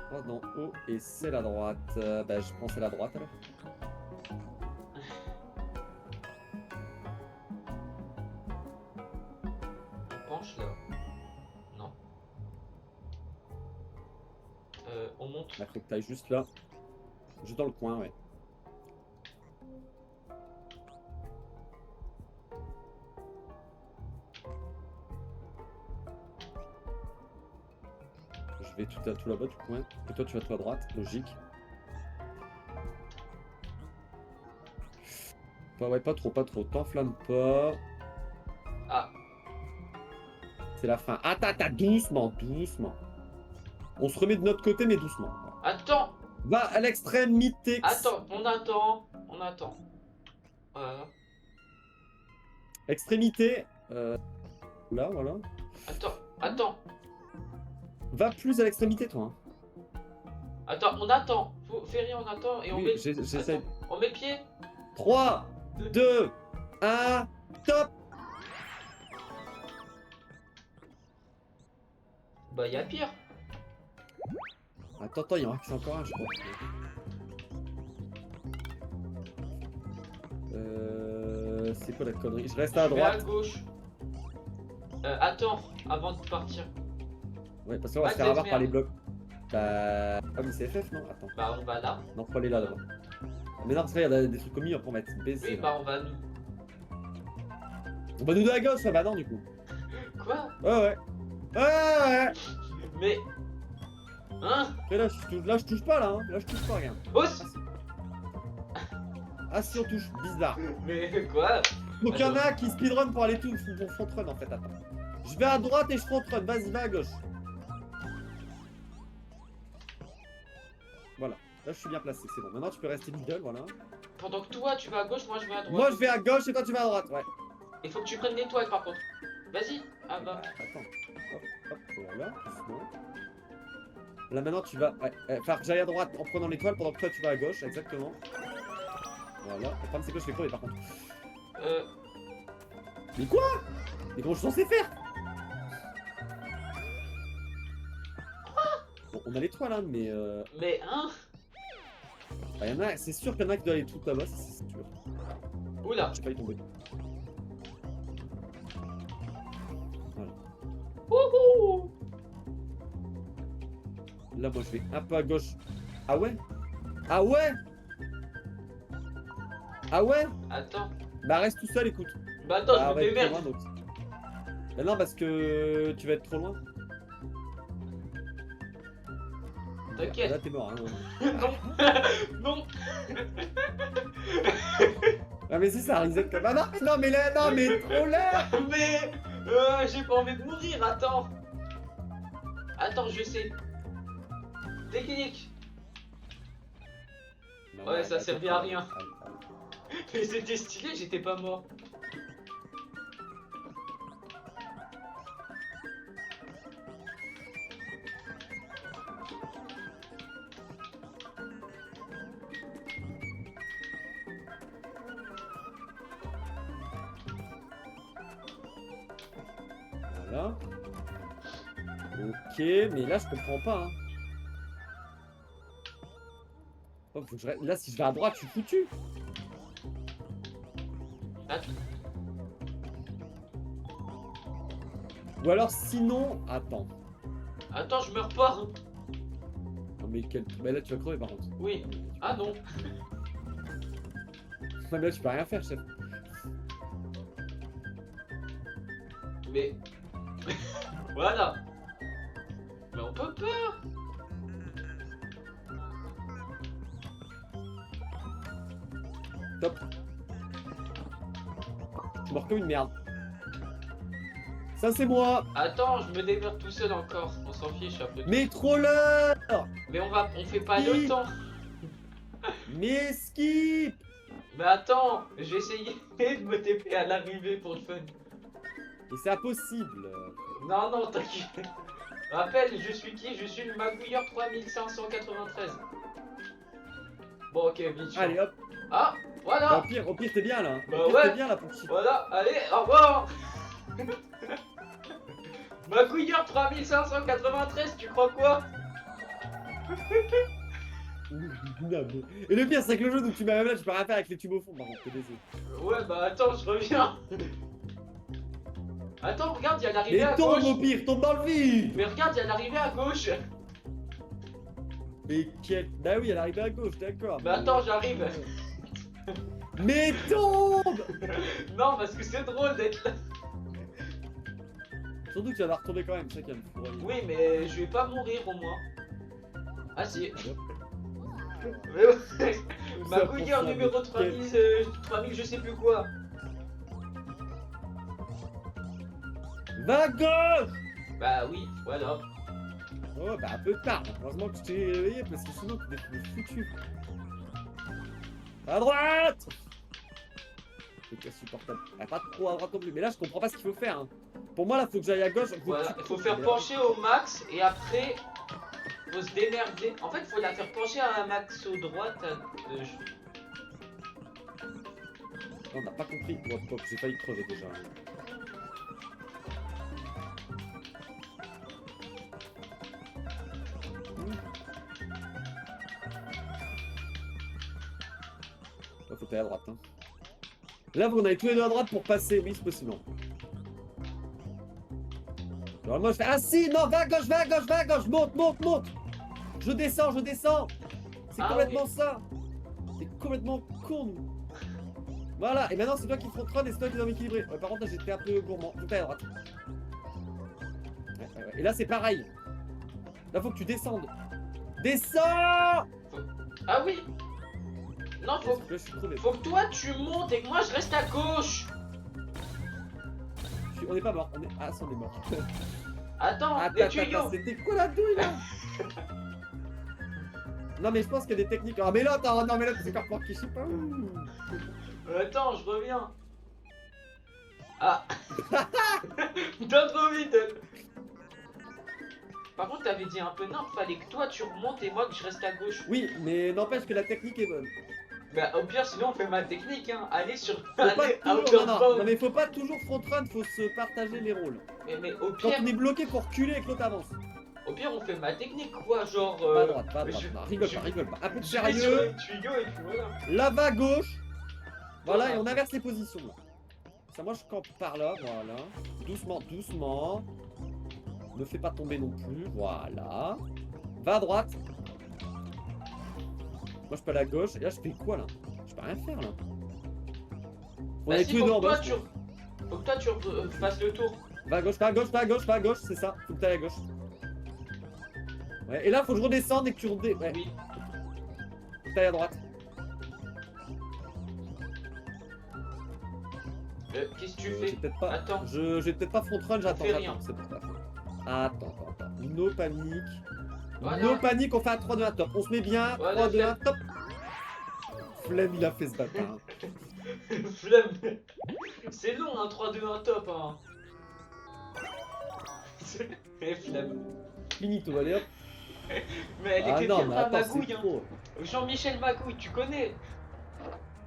Droite d'en haut et celle à droite. Bah, je prends celle à droite alors. On penche là. Non. On monte. Bah, faut que t'ailles juste là. Juste dans le coin, ouais. Je vais tout là-bas du coin. Et toi, tu vas tout à droite, logique. Ouais, pas trop. T'enflamme pas. Ah, C'est la fin. Attends, doucement. On se remet de notre côté, mais doucement. attends, Va à l'extrémité. attends, on attend. Voilà. Extrémité. Là, voilà. Attends, Va plus à l'extrémité, toi. on attend. Fais rien, on attend et on Oui, met. j'essaie. Attends, on met le pied. 3, 2, 1, top. Bah, y a pire. Attends, il y en a qui sont encore un, je crois. C'est quoi la connerie? Je reste à Je vais à droite. gauche. Attends, avant de partir. Ouais, parce qu'on va Bah, se faire laisse avoir par merde. les blocs. Bah. Ah, mais c'est FF, non? Attends. Bah, on va là. Non, faut aller là d'abord. Mais non, parce qu'il y a des trucs commis, après on va être baissé. Oui, là. bah, on va nous. On va nous de la gauche, bah non, du coup. Quoi? Ouais. Ouais. Mais. Hein? Après, là, je touche pas, là. Hein. Là, je touche pas, regarde. Oh, Ah, si, on touche. Bizarre. mais quoi? Donc, il y en a qui speedrun pour aller tout pour front run, en fait. Attends. Je vais à droite et je front run. Vas-y, va à gauche. Voilà. Là, je suis bien placé, c'est bon. Maintenant, tu peux rester middle, voilà. Pendant que toi tu vas à gauche, moi je vais à droite. Moi, je vais à gauche et toi, tu vas à droite, ouais. Il faut que tu prennes l'étoile par contre. Vas-y. Ah bah. Attends. Hop, voilà, doucement. Là, maintenant, tu vas. Ouais, faire que j'aille à droite en prenant l'étoile pendant que toi, tu vas à gauche, exactement. Voilà. Le problème, c'est que je fais courir, par contre. Mais quoi? Mais comment je suis censé faire? Bon, on a l'étoile, hein, mais. Mais hein? Bah, y en a, c'est sûr qu'il y en a qui doivent aller tout là-bas, c'est sûr. Oula. J'ai pas y tomber. Wouhou. Là, moi, je vais un peu à gauche. Ah ouais? Ah ouais? Ah ouais? Attends. Bah, reste tout seul, écoute. Bah attends, Bah, on je va me être trop démerde. loin, donc. Bah non, parce que tu vas être trop loin. T'inquiète. Là, t'es mort. Hein. Non. Non. Ah, mais c'est ça, reset comme. Ah non, mais là, non, mais trop là. Mais j'ai pas envie de mourir, attends. Attends, je sais. Technique. Non, Ouais, ça attends, servait à attends, rien. attends. Mais c'était stylé, j'étais pas mort. Voilà. Ok, mais là je comprends pas. Hein. Oh, faut que là, si je vais à droite, je suis foutu. Attends. Ou alors sinon, attends. Attends, je meurs pas. Hein. Non mais quel... Bah là tu vas crever par contre. Oui. Ah non. Mais là tu peux rien faire, chef. Mais... voilà. Mais on peut pas. Top. Je meurs comme une merde. Ça c'est moi. Attends, je me démerde tout seul encore. On s'en fiche un peu. Mais troller. Mais on fait pas le Skip. temps. Mais skip. Mais attends, j'ai essayé de me TP à l'arrivée pour le fun. Et c'est impossible. Non, non, t'inquiète. Rappelle, je suis qui? Je suis le magouilleur 3593. Bon, ok, vite. Allez hop. Ah, Bah, voilà. au pire t'es bien là. Bah Au pire ouais. t'es bien là pour cheat. Voilà, allez, au revoir. Magouilleur 3593, tu crois quoi? Non, mais... Et le pire c'est que le jeu où tu m'as même là, tu peux rien faire avec les tubes au fond par contre, t'es désolé. Ouais, bah attends, je reviens. Attends, regarde, il y a l'arrivée Mais à tombe gauche. au pire, tombe dans le vide. Mais regarde, il y a l'arrivée à gauche. Mais quel... Bah oui, elle arrive à gauche, d'accord. Mais attends, j'arrive. Mais tombe. Non, parce que c'est drôle d'être là. Surtout que tu vas la retomber quand même, c'est ça qui va me fourrer. Oui, mais je vais pas mourir au moins. Ah si. Mais ouais. Magouilleur pour ça, numéro mais 3000 je sais plus quoi. Va à gauche. Bah oui, voilà. Oh bah un peu tard, heureusement que je t'ai réveillé parce que sinon tu t'es foutu. À droite. C'est insupportable. Ah, pas trop à droite non plus, mais là je comprends pas ce qu'il faut faire. Hein. Pour moi là faut que j'aille à gauche. Voilà, il faut faire pencher au max et après faut se démerder. En fait, faut la faire pencher à un max au droite. On n'a pas compris. Hop, hop, j'ai failli crever déjà. Faut aller à droite. Hein. Là, vous en avez tous les deux à droite pour passer. Oui, c'est possible. Alors moi, je fais. Ah si, non, va à gauche, va à gauche, va à gauche. Monte, monte, monte. Je descends, je descends. C'est Ah complètement oui. ça. T'es complètement con. Nous. Voilà, et maintenant, c'est toi qui front-run et c'est toi qui dois m'équilibrer. Ouais, par contre, là, j'étais un peu gourmand. Tout à droite. Ouais. Et là, c'est pareil. Là, faut que tu descendes. Descends. Ah oui. Non, faut Là, je suis crevé. que toi tu montes et que moi je reste à gauche. On est pas mort. On est... Ah, ça, on est mort. Attends, Attends, les attends, tuyaux. c'était quoi la douille là? Non mais je pense qu'il y a des techniques. Ah mais là, attends, non mais là c'est encore qui je sais pas. Attends, je reviens. Ah. T'as trop vite. Par contre, t'avais dit un peu non, fallait que toi tu remontes et moi que je reste à gauche. Oui, mais n'empêche que la technique est bonne. Bah au pire, sinon on fait ma technique, hein. Allez sur. Faut pas Allez, out toujours, of non, bounds. non, mais faut pas toujours front run, faut se partager les rôles. Mais au Quand pire, on est bloqué, faut reculer et que l'autre avance. on fait ma technique quoi, genre. Pas à droite, pas à droite. je- Non, rigole je- pas, rigole pas. Un peu de Je vais sur sérieux. les tuyaux et puis voilà. Là va à gauche. Voilà, Voilà. et on inverse les positions. Là. Ça, moi je campe par là, voilà. Doucement, doucement. Ne fais pas tomber non plus, voilà. Va à droite. Moi je peux aller à gauche, et là je fais quoi là? Je peux rien faire là. On Bah est si, tous les deux en bas. faut que toi tu fasses le tour. Va à gauche, va à gauche, va à gauche, va à gauche, c'est ça. Faut que t'ailles à gauche. Ouais, et là faut que je redescende et que tu redescendes. Ouais, Oui. faut que t'ailles à droite. Qu'est-ce que tu J'ai fais? peut-être pas. Attends. Je vais peut-être pas front run, j'attends. fais rien. C'est pour ça. Attends. No panique. Voilà. No panique, on fait un 3 2 1 top. On se met bien. Voilà, 3 2 1 flemme. top. Flemme, il a fait ce bâtard. Flemme. C'est long, un 3-2-1 top, hein. Et flemme. Finito, allez hop. Mais elle Ah était non, bien mais pas attends, Magouille, c'est hein. trop. Jean-Michel Magouille, tu connais.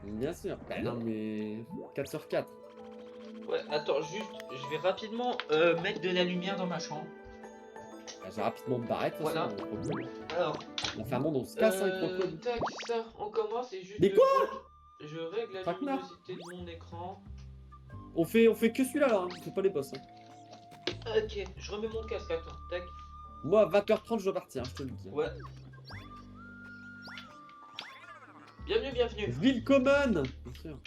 Bien sûr. Bah non, mais 4 sur 4. Ouais, attends, juste, je vais rapidement mettre de la lumière dans ma chambre. Bah, j'ai rapidement me barrer, de toute façon. Voilà. Tranquille. Alors, On fait un monde, on se casse, hein, avec mon code. tac, ça, on commence et juste Mais 2 quoi? secondes. Je règle la Traquenard. luminosité de mon écran. On fait que celui-là, là. Hein. On fait pas les boss. Hein. Ok, je remets mon casque, attends, tac. Moi, à 20h30, je dois partir, hein, je te le dis. Hein. Ouais. Bienvenue, bienvenue. Ville commune. Bien sûr.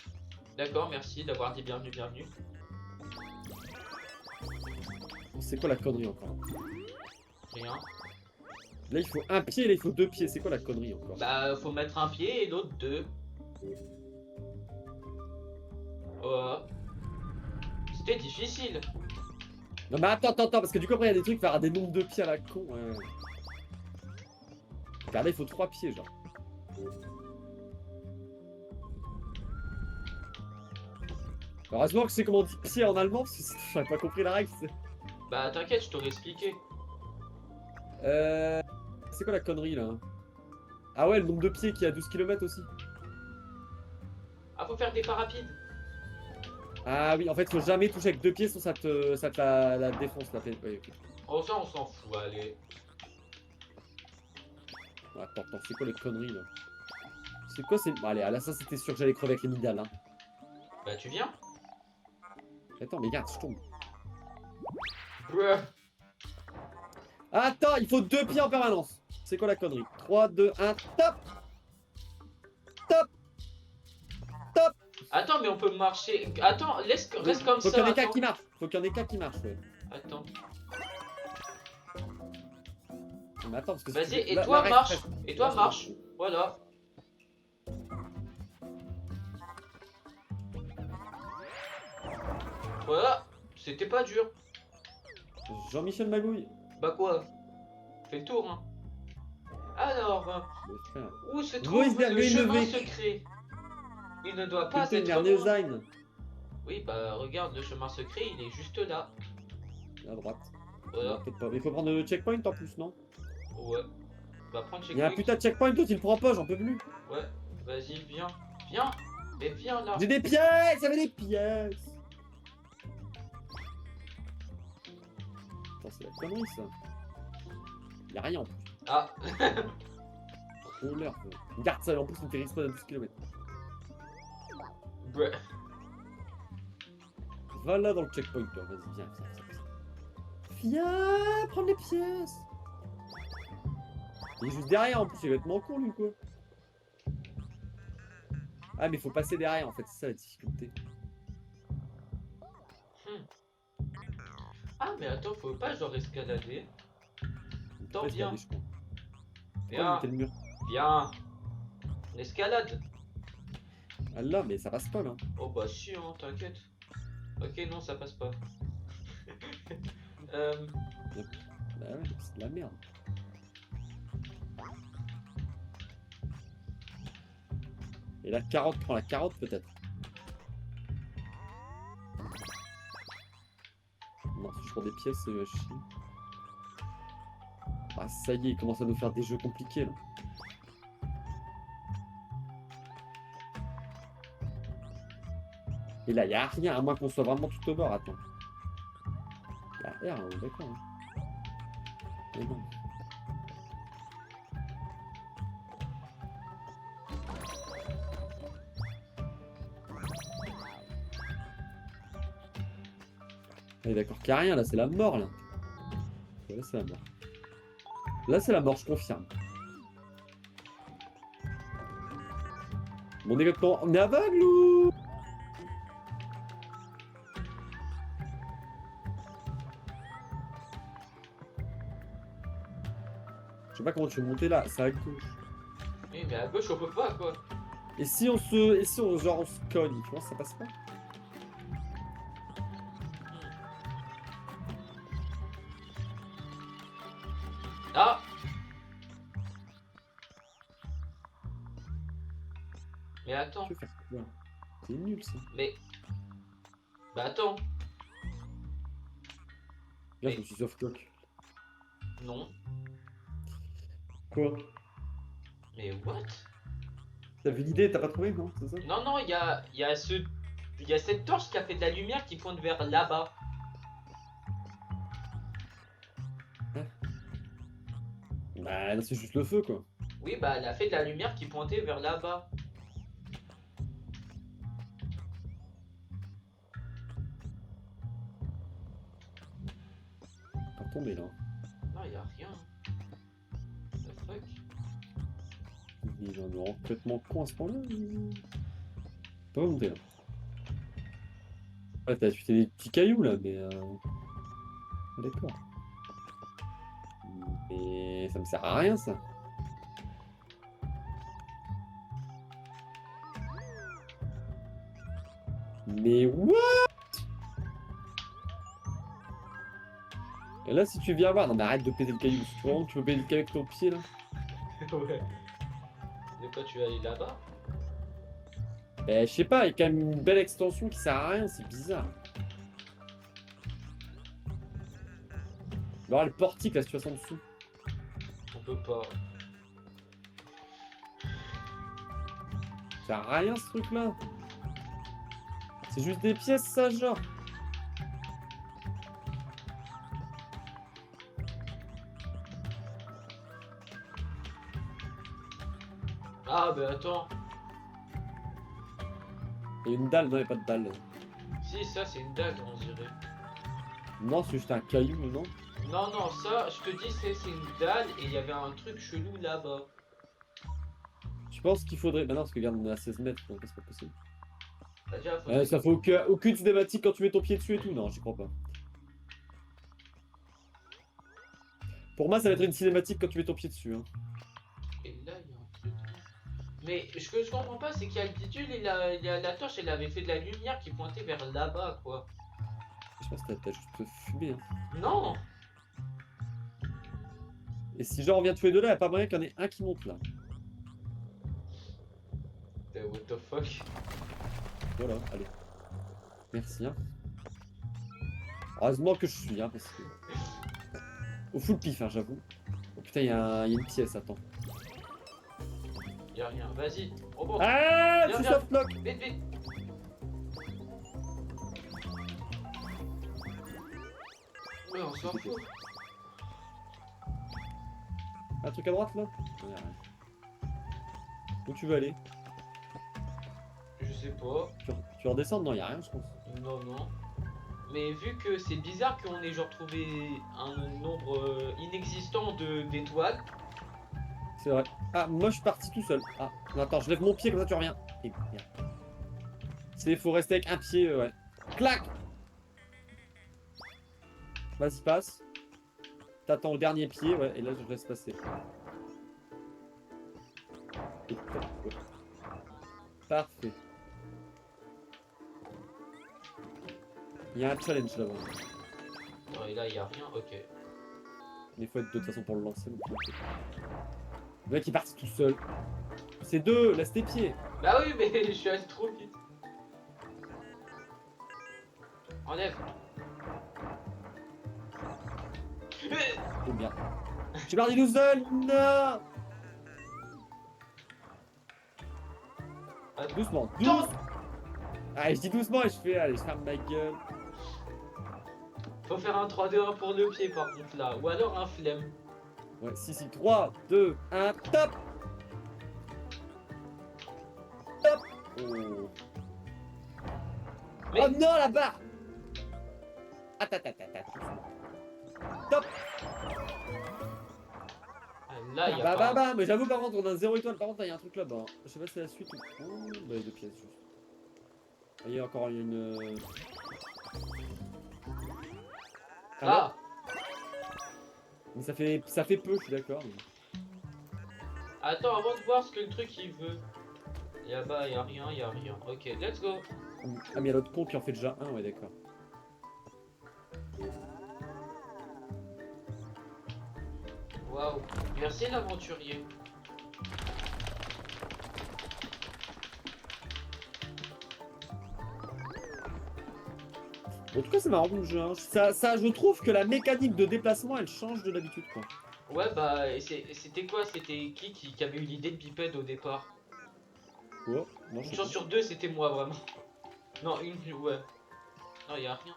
D'accord, merci d'avoir dit bienvenue, bienvenue. C'est quoi la connerie encore? Rien. Là, il faut un pied, là, il faut deux pieds. C'est quoi la connerie encore? Bah, faut mettre un pied et l'autre deux. Oh. C'était difficile. Non, mais attends, parce que du coup, après, il y a des trucs, faire des nombres de pieds à la con. Regardez, il faut 3 pieds, genre. Heureusement que je sais comment on dit pied en allemand, parce que sinon, j'aurais pas compris la règle. Bah, t'inquiète, je t'aurais expliqué. C'est quoi la connerie, là? Ah ouais, le nombre de pieds qui est à 12 km aussi. Ah, faut faire des pas rapides. Ah oui, en fait, faut jamais toucher avec 2 pieds, sinon ça te la défonce, la peine. Ouais, ok. Oh, ça, on s'en fout, allez. Attends, c'est quoi les conneries, là? C'est quoi, c'est... Bon, allez, là, ça, c'était sûr que j'allais crever avec les midales, hein. Bah, tu viens. Attends, mais regarde, je tombe. Bruh. Attends, il faut 2 pieds en permanence. C'est quoi la connerie? 3, 2, 1, top! Top! Top! Attends, mais on peut marcher. Attends, reste comme Faut ça. qu'il y en ait qu'un Attends. qui marche. Faut qu'il y en ait qu'un qui marche, ouais. Attends. Mais attends, parce que Vas-y, si tu veux- et là, toi, reste, marche. reste. Et toi, Là, c'est marche. bon. Voilà. Voilà. C'était pas dur. Jean-Michel Magouille. Bah quoi? Fais le tour, hein. Alors, Le frère. où se Wo trouve ist der le chemin Weg? secret? Il ne doit pas Putain, être dernier loin. Sein. Oui, bah regarde, le chemin secret, il est juste là. À droite. Voilà. Non, peut-être pas. Mais il faut prendre le checkpoint en plus, non? Ouais. Bah prendre Il y a un checkpoint. putain de checkpoint, toi, tu le prends pas, j'en peux plus. Ouais. Vas-y, viens. Viens. Mais viens là. J'ai des pièces, j'avais des pièces. Attends, c'est la connerie, ça. Y'a rien en plus. Ah. Oh l'heure. Regarde ça, en plus, on fait respawn à 12 km. Bruh. Va là dans le checkpoint, toi. Vas-y, viens. Viens, prendre les pièces. Il est juste derrière, en plus, il est vêtement con, lui, quoi. Ah, mais faut passer derrière, en fait, c'est ça la difficulté. Ah, mais attends, faut pas genre escalader. Attends, Ouais, viens. je crois. Viens. Pourquoi le mur? Viens. On escalade. Ah là, mais ça passe pas, là. Oh bah si, hein, t'inquiète. Ok, non, ça passe pas. Bah ouais, c'est de la merde. Et la carotte, prends la carotte peut-être. Non, si je prends des pièces, c'est chier. Ah, ça y est, il commence à nous faire des jeux compliqués là. Et là, y a rien, à moins qu'on soit vraiment tout au bord. Attends. Y a R, hein, d'accord. Hein. Mais non. Ah, d'accord, qu'il y a rien là, c'est la mort là. Ouais, là, c'est la mort. Là, c'est la mort, je confirme. Bon, on est complètement... On est aveugle ou... Je sais pas comment tu veux monter là, c'est à gauche. Oui, mais à gauche, on peut pas, quoi. Et si on se... Et si on, genre, on se cogne, tu vois, ça passe pas? Ah. Mais attends. Tu veux faire quoi? C'est nul ça. Mais. Bah attends. Là, Mais- je me suis soft-lock. Non. Quoi? Mais what? T'as vu l'idée, t'as pas trouvé, non? C'est ça? Non, non, il y a ce Il y a cette torche qui a fait de la lumière qui pointe vers là-bas. Bah, là, c'est juste le feu, quoi. Oui, bah elle a fait de la lumière qui pointait vers là-bas. Pas tomber, là. Non, y a rien. The fuck? Il est vraiment complètement con à ce point-là. Pas monter, là. Ouais, t'as tué des petits cailloux, là, mais... D'accord. Mais ça me sert à rien, ça. Mais what? Et là, si tu viens voir... Non, mais arrête de péter le caillou. Si tu vois, tu peux péter le caillou avec ton pied, là. Ouais. De quoi tu vas aller là-bas? Ben, je sais pas, il y a quand même une belle extension qui sert à rien, c'est bizarre. Il va y avoir le portique, la situation dessous. On peut pas. Ça sert à rien, ce truc-là. C'est juste des pièces, ça, genre. Ah, bah attends. Il y a une dalle, non, il n'y a pas de dalle. Si, ça c'est une dalle, on dirait. Non, c'est juste un caillou, non? Non, non, ça, je te dis, c'est une dalle et il y avait un truc chelou là-bas. Je pense qu'il faudrait... Bah non, parce que regarde, on est à 16 mètres, donc c'est pas possible. Bah, déjà, faudrait- Ça fait aucune cinématique quand tu mets ton pied dessus et tout. Non, j'y crois pas. Pour moi, ça va être une cinématique quand tu mets ton pied dessus. Hein. Et là, il y a un truc. Mais ce que je comprends pas, c'est qu'il y a le bidule et la torche, elle avait fait de la lumière qui pointait vers là-bas, quoi. Je pense que t'as juste fumé. Hein. Non! Et si genre on vient tous les deux là, y a pas moyen qu'il y en ait un qui monte là. What the fuck? Voilà, allez. Merci. Hein. Heureusement que je suis, hein, parce que... Au full pif, hein, j'avoue. Oh putain, il y a une pièce, attends. Y'a rien, vas-y. Oh bon, Ah, Viens, tu viens. softlock. vite, vite! Ouais, on s'en fout. Un truc à droite là? Non, y a rien. Où tu veux aller? Je sais pas. Tu redescends? Non, y a rien, je pense. Non, non. Mais vu que c'est bizarre qu'on ait genre trouvé un nombre inexistant d'étoiles. C'est vrai. Ah, moi je suis parti tout seul. Ah, non, attends, je lève mon pied comme ça tu reviens. Et merde. C'est, faut rester avec un pied, ouais. Clac! Vas-y, passe. T'attends le dernier pied, ouais, et là je laisse passer. Et tac, ouais. Parfait. Il y a un challenge là-bas. Non, et là, il y a rien, ok. Mais il faut être de toute façon pour le lancer. Donc... Le mec il est parti tout seul. C'est deux, laisse tes pieds. Bah oui, mais je suis allé trop vite. Enlève. C'est bien. J'ai parti tout seul. Non. Attends. Doucement, doucement. Allez, je dis doucement et je fais, allez, je ferme ma gueule. Faut faire un 3-2-1 pour le pied par contre là. Ou alors un flemme. Ouais, si, 3, 2, 1, top. Top. Oh. Mais- Oh non, la barre. Attends. Top. Ah, là, il y a Bah, pas. bah, mais j'avoue, par contre, on a 0 étoile. Par contre, il y a un truc là-bas. Je sais pas si c'est la suite ou. Oh, bah, il y a 2 pièces juste. Ah, il y a encore une. Ah! Mais ça fait peu, je suis d'accord. Mais... Attends, avant de voir ce que le truc il veut. Là-bas, y a rien, y a rien. Ok, let's go. Ah, mais il y a l'autre con qui en fait déjà un, ouais, d'accord. Waouh. Merci l'aventurier. En tout cas, c'est marrant le jeu. Hein. Ça, je trouve que la mécanique de déplacement, elle change de l'habitude, quoi. Ouais, bah, et c'était quoi? C'était qui avait eu l'idée de bipède au départ? Oh, non, je Une sais chance pas. sur deux, c'était moi vraiment. Non, ouais. Non, y a rien.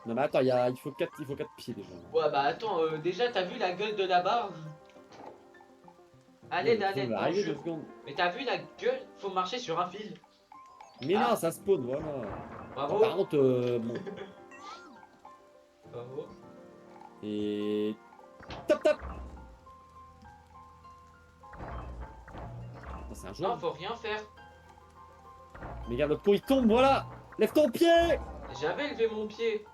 Non mais attends, il faut 4 pieds déjà. Ouais, bah attends, déjà, t'as vu la gueule de la barre? À l'aide, On va non, arriver 2 secondes. Mais t'as vu la gueule? Faut marcher sur un fil. Mais Ah. non, ça spawn, voilà. Bravo. Attends, par contre, bon. Bravo. Et... Top top. C'est un jeu. Non, faut rien faire. Mais regarde, l'autre con il tombe, voilà. Lève ton pied. J'avais levé mon pied.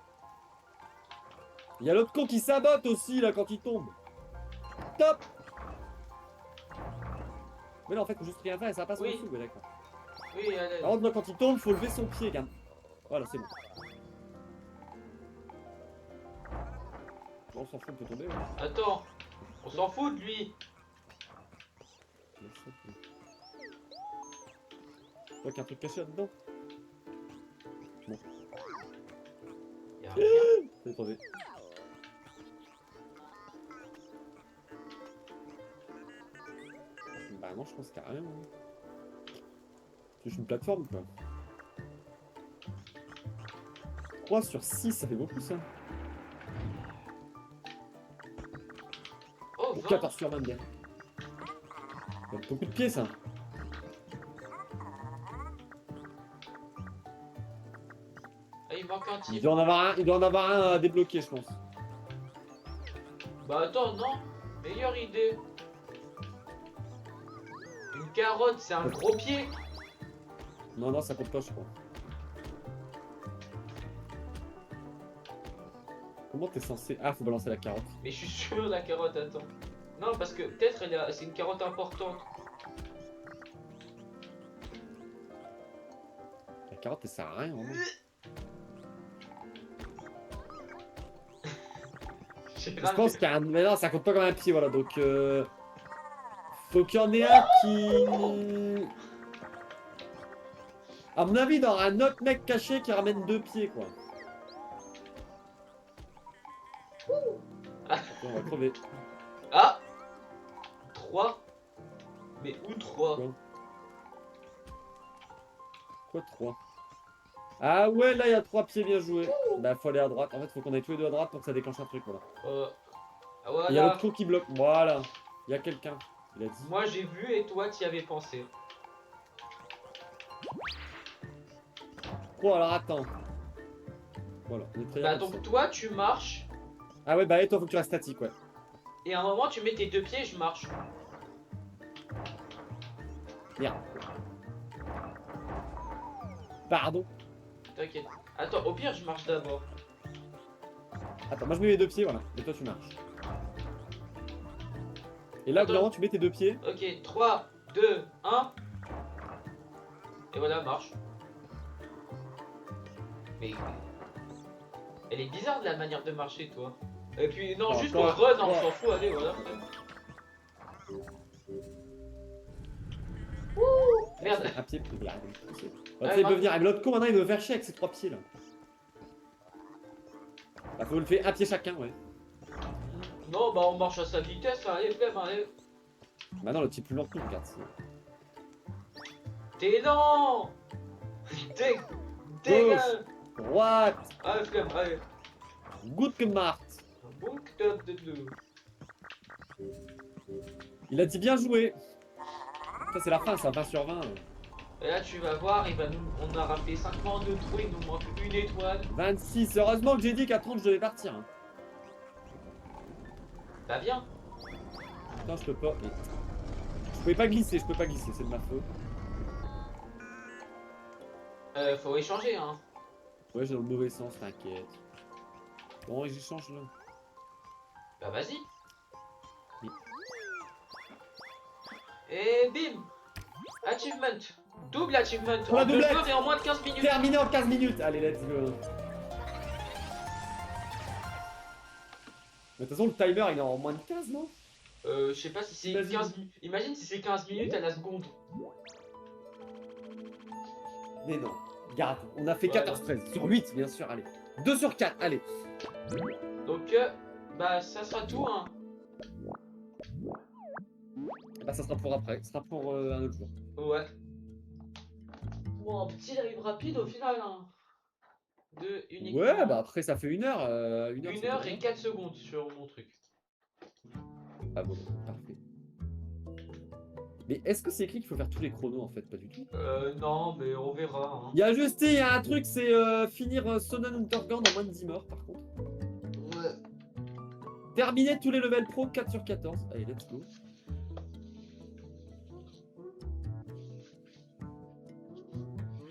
Il y a l'autre con qui sabote aussi là quand il tombe. Top. Mais là en fait faut juste rien faire et ça passe en Oui. dessous, ouais, d'accord. Oui, à l'aide. Par contre, moi, quand il tombe, faut lever son pied, regarde. Voilà, c'est bon. Bon, on s'en fout, on peut tomber. Ouais. Attends, on s'en fout de lui. Toi, qu'il y a un truc caché là-dedans. Y a rien. C'est tomber. Bah non, je pense qu'il y a rien. Hein. C'est juste une plateforme, quoi. 3 sur 6, ça fait beaucoup, ça. Oh, Ou 20. 14 sur 20 bien. Ça fait beaucoup de pieds, ça. Ah, il manque un Il type. doit en avoir un à débloquer, je pense. Bah attends, non. Meilleure idée. Une carotte, c'est un gros pied. Non, non, ça compte pas, je crois. Comment t'es censé... Ah, faut balancer la carotte. Mais je suis sûr la carotte, attends. Non, parce que peut-être c'est une carotte importante. La carotte, elle sert à rien, vraiment. Je pense qu'il y a un... Mais non, ça compte pas comme un pied, voilà. Donc, faut qu'il y en ait un qui... À mon avis, il y aura un autre mec caché qui ramène 2 pieds, quoi. Ah. On va crever. Ah 3. Mais où 3? Quoi 3? Ah ouais, là, il y a 3 pieds, bien joué. Bah, faut aller à droite. En fait, faut qu'on aille tous les deux à droite pour que ça déclenche un truc, voilà. Ah, Il y a voilà. l'autre con qui bloque. Voilà. Il y a quelqu'un. Il a dit. Moi j'ai vu et toi t'y avais pensé. Bon, alors attends. Voilà, on est très Bah bien comme donc ça. toi tu marches Ah ouais, bah et toi, faut que tu restes statique, ouais. et à un moment tu mets tes 2 pieds et je marche. Merde. Pardon. T'inquiète. Attends, au pire je marche d'abord. Attends, moi je mets mes 2 pieds, voilà. Et toi, tu marches. Et là, Attends. vraiment, tu mets tes 2 pieds. Ok, 3, 2, 1. Et voilà, marche. Mais... Elle est bizarre de la manière de marcher, toi. Et puis, non, Oh, juste toi, on run, on toi. s'en fout, allez, voilà. Merde. Un pied. Voilà, donc, c'est- Ouais, tu sais, il bah- peut venir. Et l'autre con, maintenant, il veut faire chier avec ses 3 pieds, là. Bah, faut le faire un pied chacun, ouais. Non, bah on marche à sa vitesse, allez, flemme, allez. Bah non, le type plus lent que nous, regarde. T'es lent. Dégage. Droite. Allez, flemme, allez. Good que Mart. Book top de deux. Il a dit bien joué. Ça, c'est la fin, ça, 20 sur 20. Et là, tu vas voir, on a raflé 5 points de trou, il nous manque une étoile. 26. Heureusement que j'ai dit qu'à 30, je devais partir. Hein. Bah viens. Putain, je peux pas. Je pouvais pas glisser, c'est de ma faute. Faut échanger, hein. Ouais, j'ai dans le mauvais sens, t'inquiète. Bon, j'échange là. Bah vas-y. Oui. Et bim. Achievement. Double achievement. Oh, la En 2 doublette. jours et en moins de 15 minutes. Terminé en 15 minutes. Allez, let's go. Mais de toute façon, le timer, il est en moins de 15, non? Je sais pas si c'est Imagine. 15 minutes. Imagine si c'est 15 minutes à la seconde. Mais non. Garde, on a fait Voilà. 14-13. Sur 8, bien sûr, allez. 2 sur 4, allez. Donc, bah ça sera tout, hein. Bah, ça sera pour après. Ça sera pour un autre jour. Ouais. Bon, un petit live rapide au final. Hein. Uniquement Ouais, bah après ça fait 1 heure. 1 heure, 1 c'est heure déjà et bien. 4 secondes sur mon truc. Ah bon, parfait. Mais est-ce que c'est écrit qu'il faut faire tous les chronos en fait? Pas du tout. Non, mais on verra. Hein. Il y a juste, il y a un truc, c'est finir Sonnen Untergang en moins de 10 morts par contre. Ouais. Terminer tous les levels pro 4 sur 14. Allez, let's go.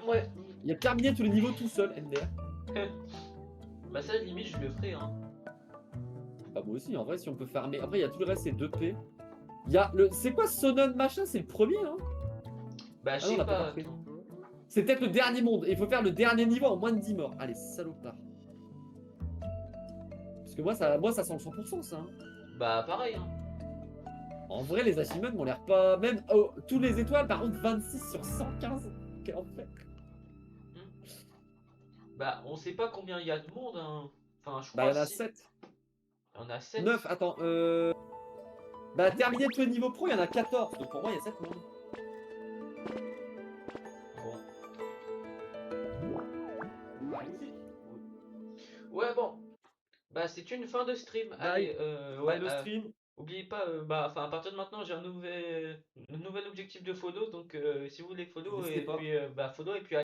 Ouais. Il y a terminé tous les niveaux tout seul, MDR. Bah ça limite je le ferai hein. Ah moi aussi, en vrai, si on peut farmer. Après, il y a tout le reste, c'est 2P. Il y a le. C'est quoi Sonnen machin? C'est le premier, hein? Bah je Ah non, on sais l'a pas pas. fait. Attends. C'est peut-être le dernier monde. Il faut faire le dernier niveau en moins de 10 morts. Allez, salopard. Parce que moi ça sent le 100% ça. Hein. Bah pareil hein. En vrai, les achievements m'ont l'air pas. Même tous les étoiles, par contre, 26 sur 115. Quel enfer. Bah on sait pas combien il y a de monde hein. Enfin je Bah, il crois y en a si. 7. Il y en a 7. 9, attends. Bah, terminer tous les niveaux pro, il y en a 14. Donc pour moi, il y a 7 mondes. Ouais bon. Bah c'est une fin de stream. Allez, Ouais, le stream. oubliez pas, enfin à partir de maintenant j'ai un nouvel objectif de follow, donc si vous voulez follow N'hésitez et pas. puis follow et puis